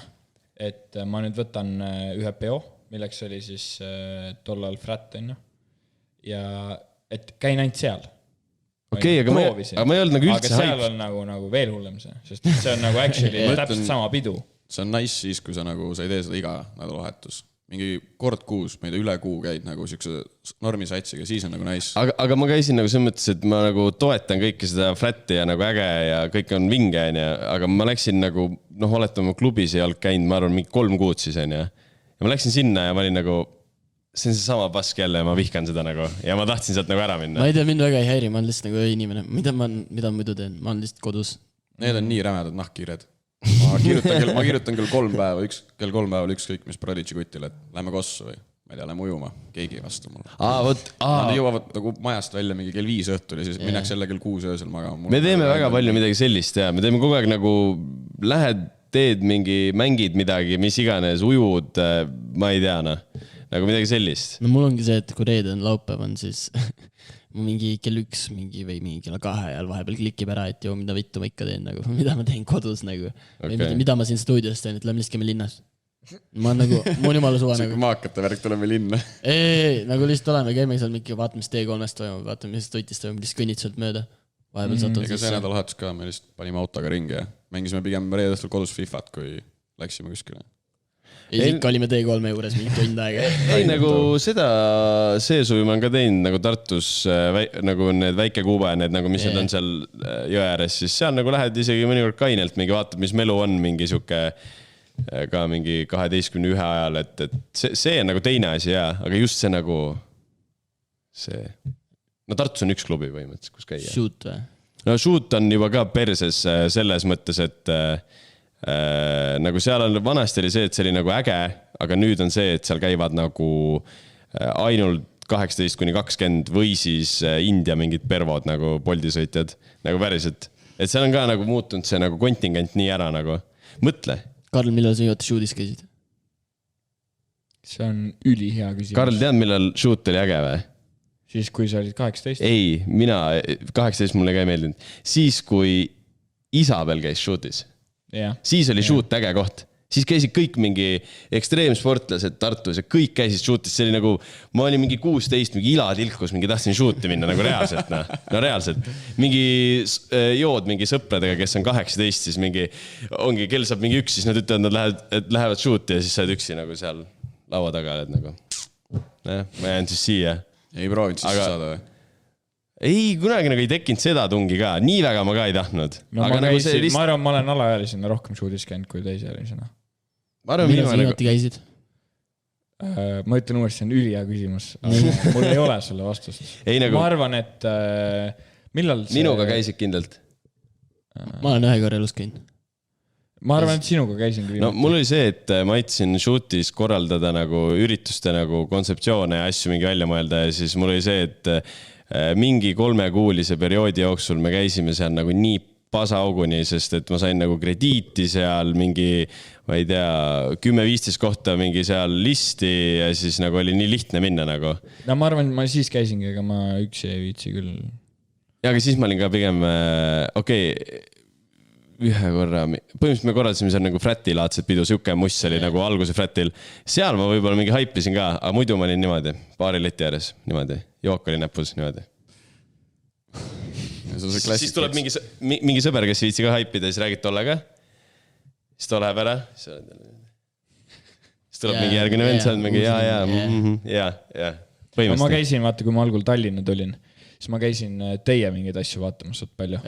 et ma nüüd võtan ühe peo, milleks oli siis tollal frat, ja et käin ainult seal. Okei, aga ma ei olnud nagu üldse aga seal on nagu veel hullem see, sest see on nagu actually täpselt sama pidu. See on nice siis, kui sa ei tee seda iga nädalavahetus. Mingi kord kuus, ma ei tea, üle kuu käid nagu siukse normisatsiga, siis on nagu nice. Aga ma käisin nagu selles mõttes, et ma nagu toetan kõike seda frätti ja nagu äge ja kõik on vinge, aga ma läksin nagu, oletame klubis ei olnud käinud, ma arvan, mingi 3 kuud siis on ja ma läksin sinna ja ma olin nagu, see on see sama pask jälle ja ma vihkan seda nagu ja ma tahtsin sealt nagu ära minna. Ma ei tea, mind väga ei häiri, ma olen lihtsalt nagu inimene, mida ma muidu teen, ma olen lihtsalt kodus. Need on nii rämedad nahkkiired. Ma kirjutan küll 3 päeva, kell 3 päeval ükskõik mis Prodigy kutile, et lähme kossu või ma ei tea, lähme ujuma, keegi ei vastu mulle. Nad jõuavad nagu majast välja mingi kell 5 õhtul ja siis minnaks jälle kell 6 öösel magama. Me teeme väga palju midagi sellist ja me teeme kogu aeg nagu lähed, teed mingi, mängid midagi, mis iganes, ujud, ma ei tea, nagu midagi sellist. No mul ongi see, et kui reede on laupäev on, siis mingi kell 1 või mingi kell 2 ajal vahepeal klikib ära, et mida vittu ma ikka teen, nagu, mida ma teen kodus nagu. Okay. Mida ma siin stuudios teen, et lähme lihtsalt käime linnas. Ma on nagu, mul jumala suva nagu. Maakate värk tuleme linna. Ei, nagu lihtsalt oleme, käime seal mingi, vaatame mis T3-st toimub, vaatame mis toitist toimub, lihtsalt kõnnid sealt mööda. Vahepeal satun sisse. Ega see nädalavahetus ka, me lihtsalt panime autoga ringi ja mängisime pigem reedestel kodus Fifat, kui läksime kuskile. Ja ikka olime T3 juures mingi tund aega. Ei, nagu see suvi ma olen ka teinud nagu Tartus nagu need väike Kuuba ja need nagu, mis need on seal jõe ääres, siis seal nagu lähed isegi mõnikord kainelt mingi vaatad, mis melu on mingi siuke ka mingi 12-1 ajal, et see on nagu teine asi, jaa, aga just see nagu see... No Tartus on üks klubi põhimõtteliselt, kus käia. Shoot või? No Shoot on juba ka perses selles mõttes, et nagu seal on, vanasti oli see, et see oli nagu äge, aga nüüd on see, et seal käivad nagu ainult 18-20 või siis India mingid pervod nagu poldisõitjad, nagu päriselt. Et seal on ka nagu muutunud see nagu kontingent nii ära nagu. Mõtle. Karl, millal sa viimati Shootis käisid? See on ülihea küsimus. Karl, tead, millal Shoot oli äge või? Siis, kui sa olid 18? Ei, mina 18 mulle ka ei meeldinud. Siis, kui Isabel käis Shootis. Siis oli Shoot äge koht. Siis käisid kõik mingi ekstreemsportlased Tartus ja kõik käisid Shootis. See oli nagu, ma olin mingi 16, mingi ilatilkus, mingi tahtsin Shooti minna nagu reaalselt. No reaalselt. Mingi jood mingi sõpradega, kes on 18, siis mingi, ongi, kell saab mingi 1, siis nad ütlevad, nad lähevad Shooti ja siis sa oled üksi nagu seal laua taga oled nagu. Ma jään siis siia. Ei proovid siis saada või? Ei, kunagi nagu ei tekkinud seda tungi ka. Nii väga ma ka ei tahtnud. No aga ma arvan, ma olen alaealisena rohkem Shootis käinud kui teisejalisena. Millal sa viimati käisid? Ma ütlen uuesti, see on ülihea küsimus. Mul ei ole selle vastust. Ma arvan, et millal see... Minuga käisid kindlalt? Ma olen ühe korra elus käinud. Ma arvan, et sinuga käisin viimati. No mul oli see, et ma aitasin Shootis korraldada nagu ürituste nagu kontseptsioone ja asju mingi välja mõelda ja siis mul oli see, et mingi 3-kuulise perioodi jooksul me käisime seal nagu nii pasauguni, sest et ma sain nagu krediiti seal mingi, ma ei tea, 10-15 kohta mingi seal listi ja siis nagu oli nii lihtne minna nagu. No ma arvan, ma siis käisingi, aga ma üksi ei viitsi küll. Ja aga siis ma olin ka pigem, ühe korra, põhimõtteliselt me korraldasime seal nagu frättilaadset pidu, siuke muss oli nagu alguse frättil. Seal ma võib-olla mingi haipisin ka, aga muidu ma olin niimoodi, baari leti ääres, niimoodi. Jook oli näpus, niimoodi. Siis tuleb mingi sõber, kes viitsi ka haipida ja siis räägid tollega. siis ta läheb ära, siis tuleb mingi järgmine vend, sa oled mingi ja. Ma käisin, vaata, kui ma algul Tallinna tulin, siis ma käisin teie mingeid asju vaatamas suht palju.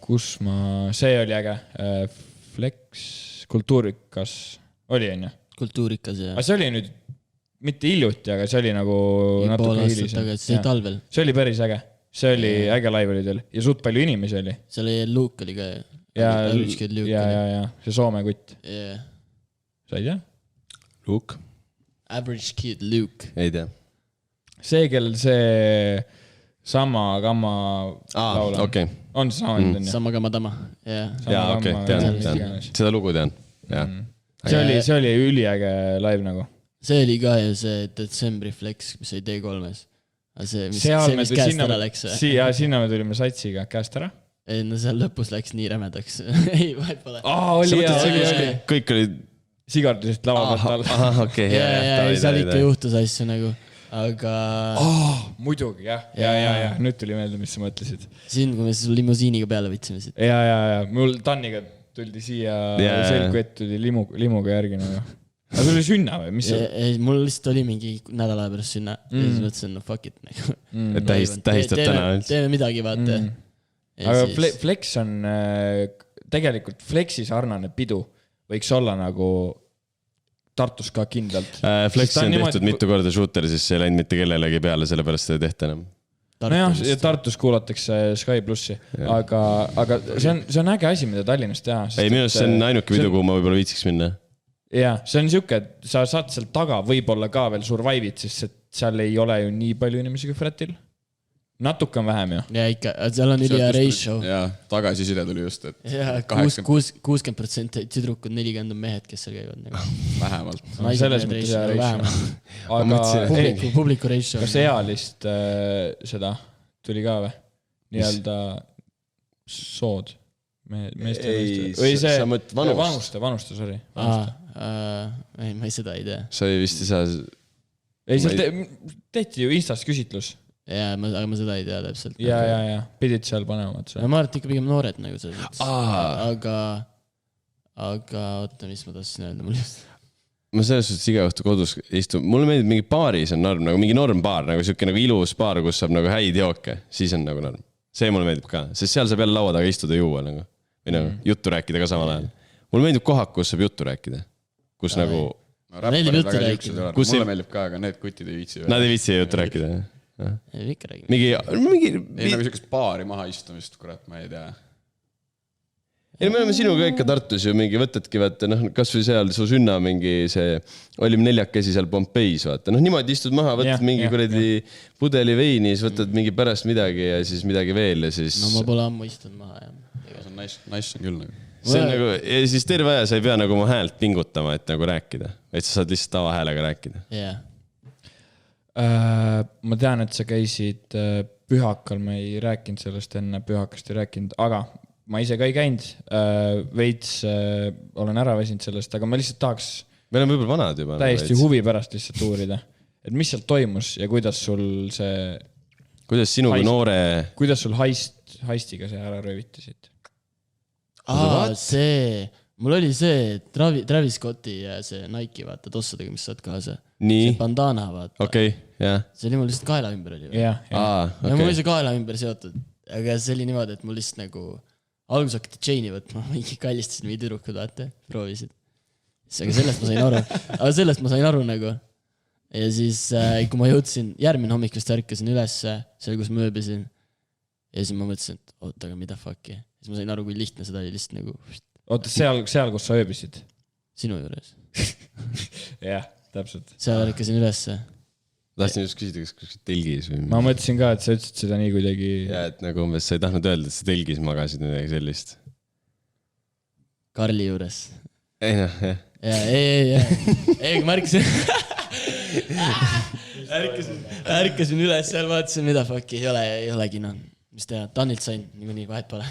Kus see oli äge, Flex, Kultuurikas oli, on ju? Kultuurikas, jah. Aga see oli nüüd mitte hiljuti, aga see oli nagu natuke hilisem. See talvel. See oli päris äge. See oli äge live oli teil. Ja suht palju inimesi oli. Seal oli Luke oli ka. Ja, see Soome kutt. Sa ei tea? Luke? Average Kid Luke. Ei tea. See, kellel see sama gamma laul okay. On see sama nüüd, on ju? Sama gamma tama. Jaa, okei, tean. Seda lugu tean. See oli üliäge live nagu. See oli ka ju see detsembri Flex, mis oli D3-s. See, mis käest ära läks. Sinna me tulime satsiga käest ära. Ei, no seal lõpus läks nii rämedaks. Ei, vaid pole. Oli. Kõik olid sigardusest lava pealt all. Okei. Seal ikka juhtus asju nagu, aga... Muidugi, jah. Nüüd tuli meelde, mis sa mõtlesid. Siin, kui me limusiiniga peale võtsime siit. Ja. Mul Tanniga tuldi siia selgu ette, tuli limuga järgi nagu. Aga sul oli sünna või? Ei, mul lihtsalt oli mingi nädala pärast sünna. Ja siis mõtlesin, no fuck it. Tähistad täna. Teeme midagi, vaata. Aga Flex on tegelikult Flexi sarnane pidu võiks olla nagu Tartus ka kindlalt. Flexi on tehtud mitu korda shooter, siis ei läinud mitte kellelegi peale, sellepärast ei tehta enam. Nojah, Tartus kuulatakse Sky Plussi, aga see on äge asi, mida Tallinnas teha. Ei, minu see on ainuke pidu, kuhu ma võib-olla viitsiks minna. Jaa, see on siuke, et sa saad seal taga võib-olla ka veel survive'id, sest seal ei ole ju nii palju inimesi kui Fretil. Natuke on vähem ju. Ja ikka, seal on üli ratio. Jaa, tagasiside tuli just, et 60% tüdrukud, 40 on mehed, kes seal käivad. Vähemalt. Selles mõttes hea ratio. Aga publiku ratio. Kas ealist seda tuli ka või? Nii-öelda sood? Ei, sa mõt vanuste, sorry. Ei, ma seda ei tea. Sa vist ei saa... Ei, seal tehti ju Instast küsitlus. Jaa, aga ma seda ei tea täpselt. Jaa, pidid seal panema. Ma arvan, et ikka pigem noored nagu selles. Aga oota, mis ma tahtsin öelda mul just. Ma selles suhtes iga õhtu kodus istun. Mulle meeldib mingi baaris on norm, nagu mingi normbaar, nagu siuke nagu ilus baar, kus saab nagu häid jooke. Siis on nagu norm. See mulle meeldib ka, sest seal saab jälle laua taga istuda juua nagu. Või nagu juttu rääkida ka samal ajal. Mulle meeldib kohak, kus saab juttu rääkida. Kus nagu... Mulle meeldib ka, aga need kutid ei viitsi. Nad ei viitsi juttu rääkida. Ikka räägime. Mingi... Ei nagu siukest baari maha istumist, kurat, ma ei tea. Ei, me oleme sinuga ikka Tartus ju mingi võtadki, vaata, kas või seal su sünna mingi see, olime 4 seal Pompeis, vaata. Niimoodi istud maha, võtad mingi kuradi pudeli veini, siis võtad mingi pärast midagi ja siis midagi veel ja siis... No ma pole ammu istunud maha, jah. See on nice on küll nagu. See on nagu, ja siis terve aja sa ei pea nagu oma häält pingutama, et nagu rääkida. Et sa saad lihtsalt tavahäälega rääkida. Jah. Ma tean, et sa käisid Pühakal, ma ei rääkinud sellest enne, Pühakast ei rääkinud, aga ma ise ka ei käinud, veits olen ära väsinud sellest, aga ma lihtsalt tahaks me oleme võib-olla vanad juba täiesti huvi pärast lihtsalt uurida, et mis seal toimus ja kuidas sul see kuidas sinu kui noore kuidas sul heistiga see ära röövitasid? See mul oli see Travis Scotti ja see Nike vaata tossadega, mis saad kaasa nii see bandana vaata see oli mul lihtsalt kaela ümber oli ja mul oli see kaela ümber seotud, aga see oli niimoodi, et mul lihtsalt nagu algus hakati chaini võtma, mingi kallistasid mingi tüdrukud, vaata, proovisid. Aga sellest ma sain aru nagu. Ja siis, kui ma jõudsin, järgmine hommikust ärkasin ülesse, seal kus ma ööbisin. Ja siis ma mõtlesin, et oota, aga mida fuck'i. Siis ma sain aru, kui lihtne seda oli lihtsalt nagu... Oota, seal, kus sa ööbisid? Sinu juures. Jah, täpselt. Seal ärkasin ülesse. Tahtsin just küsida, kas telgis või... Ma mõtlesin ka, et sa ütlesid seda nii kuidagi... Ja, et nagu umbes sa ei tahtnud öelda, et sa telgis magasid midagi sellist. Karli juures. Ei noh, jah. Ei, kui ma ärkasin üles, seal vaatasin, mida fuck'i ei olegi, no. Mis teha, Tannilt sain, niikuinii vahet pole.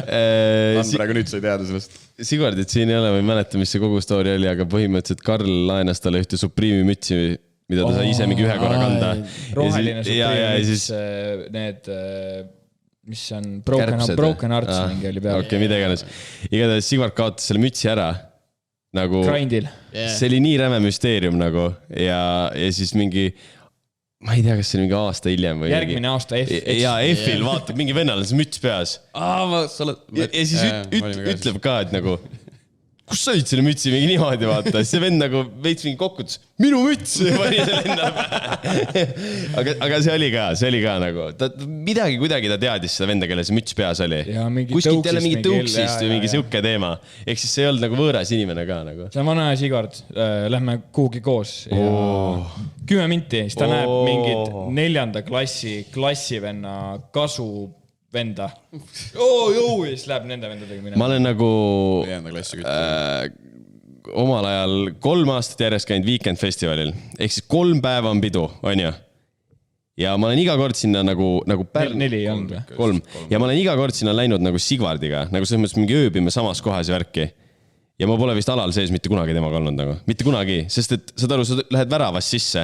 Praegu nüüd sai teada sellest. Sigvardit siin ei ole, ma ei mäleta, mis see kogu story oli, aga põhimõtteliselt Karl laenas talle ühte Supreme'i mütsi, mida ta sai ise mingi ühe korra kanda. Roheline Supreme, need mis see on, Broken Hearts mingi oli peal. Okei, mida iganes. Igatahes Sigvard kaotas selle mütsi ära. Nagu, Grindil. See oli nii räme müsteerium nagu ja siis mingi, ma ei tea, kas see oli mingi aasta hiljem või järgmine aasta F. Ja F-il vaatab mingi vennal on see müts peas. Ja siis ütleb ka, et nagu kus said selle mütsi mingi niimoodi vaata, see vend nagu veits mingi kokkutus, minu müts pani selle enda pähe. aga see oli ka nagu, midagi kuidagi ta teadis seda venda, kelle see müts peas oli. Kuskilt jälle mingi tõuksist või mingi siuke teema. Ehk siis see ei olnud nagu võõras inimene ka nagu. See on vana ja Sigvard, lähme kuhugi koos ja 10 minti, siis ta näeb mingit 4. klassivenna kasu venda. Ja siis läheb nende vendadega minema. Ma olen nagu omal ajal 3 aastat järjest käinud Weekend festivalil. Ehk siis 3 päeva on pidu, on ju? Ja ma olen iga kord sinna nagu 4 on või? 3. Ja ma olen iga kord sinna läinud nagu Sigvardiga. Nagu selles mõttes mingi ööbime samas kohas ja värki. Ja ma pole vist alal sees mitte kunagi temaga olnud nagu. Mitte kunagi. Sest et sa lähed väravast sisse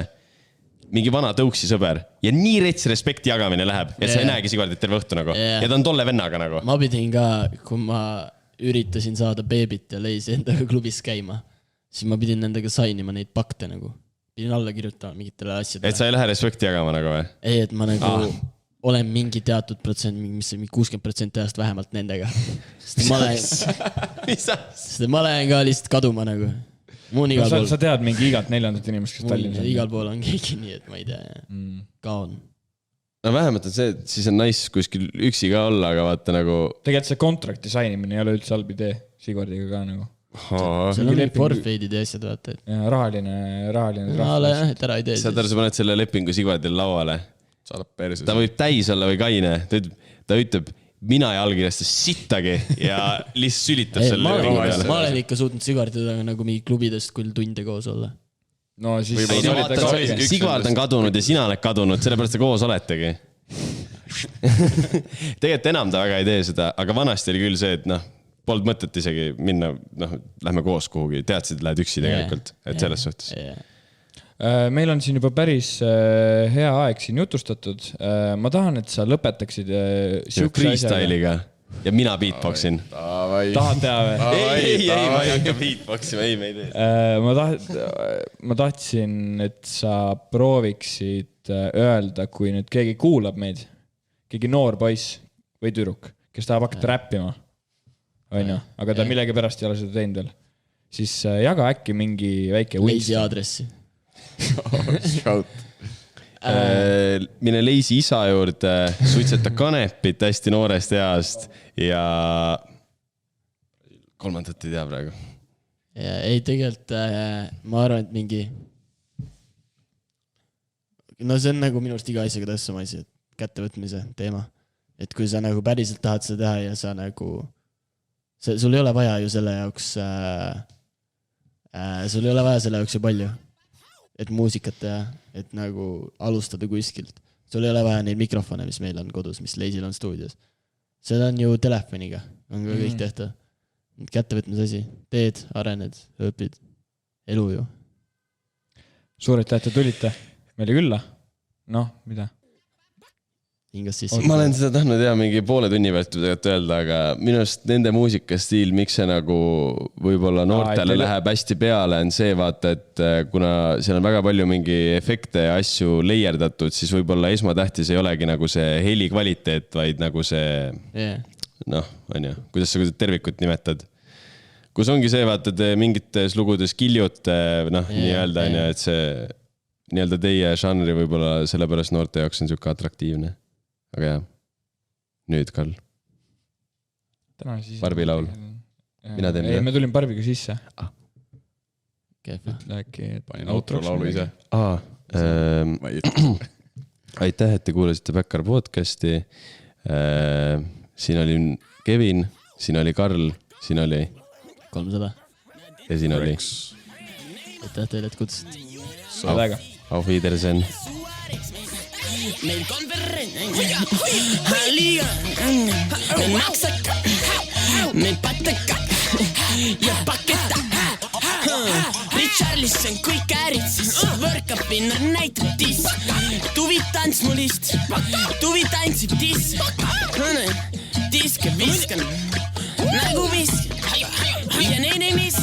mingi vana tõuksi sõber ja nii rets respekti jagamine läheb, et sa ei näegi Sigvardit terve õhtu nagu. Ja ta on tolle vennaga nagu. Ma pidin ka, kui ma üritasin saada Beebit ja Leisi endaga klubis käima, siis ma pidin nendega sainima neid pakte nagu. Pidin alla kirjutama mingitele asjadele. Et sa ei lähe respekti jagama nagu või? Ei, et ma nagu olen mingi teatud protsent, mis 60% ajast vähemalt nendega. Sest ma lähen ka lihtsalt kaduma nagu. Sa tead mingi igat 4. inimest, kes Tallinnas on. Igal pool on keegi nii, et ma ei tea. Kaon. No vähemalt on see, et siis on nice kuskil üksi ka olla, aga vaata nagu... Tegelikult see kontrakti sainimine ei ole üldse halb idee Sigvardiga ka nagu. See on mingi forfeidid ja asjad, vaata. Ja rahaline et ära ei tee. Sa paned selle lepingu Sigvardile lauale. Ta võib täis olla või kaine. Ta ütleb... Mina ei allkirjasta sittagi ja lihtsalt sülitab selle lepingu peale. Ma olen ikka suutnud Sigvardidega nagu mingi klubidest küll tunde koos olla. No siis... Sigvard on kadunud ja sina oled kadunud, sellepärast te koos oletegi. Tegelikult enam ta väga ei tee seda, aga vanasti oli küll see, et polnud mõtet isegi minna, lähme koos kuhugi, teadsid, et lähed üksi tegelikult, et selles suhtes. Meil on siin juba päris hea aeg siin jutustatud. Ma tahan, et sa lõpetaksid freestyle'iga ja mina beatboxin. Tahad teha või? Ei, ma ei hakka beatboxima, ei, me ei tee. Ma tahtsin, et sa prooviksid öelda, kui nüüd keegi kuulab meid, keegi noor poiss või tüdruk, kes tahab hakata räppima, aga ta millegi pärast ei ole seda teinud veel, siis jaga äkki mingi väike Leisi aadressi. Mine Leisi isa juurde, suitseta kanepit hästi noorest east ja 3. ei tea praegu. Ei, tegelikult ma arvan, et mingi see on nagu minu arust iga asjaga tõssam asi, kättevõtmise teema. Et kui sa nagu päriselt tahad seda teha ja sa nagu sul ei ole vaja ju selle jaoks sul ei ole vaja selle jaoks ju palju. Et muusikat teha, et nagu alustada kuskilt. Sul ei ole vaja neid mikrofone, mis meil on kodus, mis Leisil on stuudios. Seda on ju telefoniga, on ka kõik tehta. Kättevõtmise asi, teed, arened, õpid, elu ju. Suured tähte tulite, meile külla. Mida? Ma olen seda tahtnud mingi poole tunni pealt öelda, aga minu arust nende muusikastiil, miks see nagu võib-olla noortele läheb hästi peale, on see vaata, et kuna seal on väga palju mingi efekte ja asju leierdatud, siis võib-olla esmatähtis ei olegi nagu see heli kvaliteet, vaid nagu see, on ju, kuidas sa tervikut nimetad. Kus ongi see, vaata, et mingites lugudes kiljute, nii-öelda, et see nii-öelda teie žanri võib-olla sellepärast noorte jaoks on siuke atraktiivne. Aga jah, nüüd Karl. Barbi laul. Mina teen. Ei, me tulin Barbiga sisse. Kehva. Panin outro laulu ise. Aitäh, et te kuulasite Backar podcasti. Siin oli Kevin, siin oli Karl, siin oli 300. Ja siin oli Aitäh teile, et kutsusid. Auf Wiedersehen. Meil konverent Liiga Maksaka Meil pateka Ja paketa Richarlison kõik ääritses Võrkab pinna näitab tiss. Tuvi tants mu list, tuvi tantsib tiss. Diske viskan, nagu viskan. Ja nein ei miss.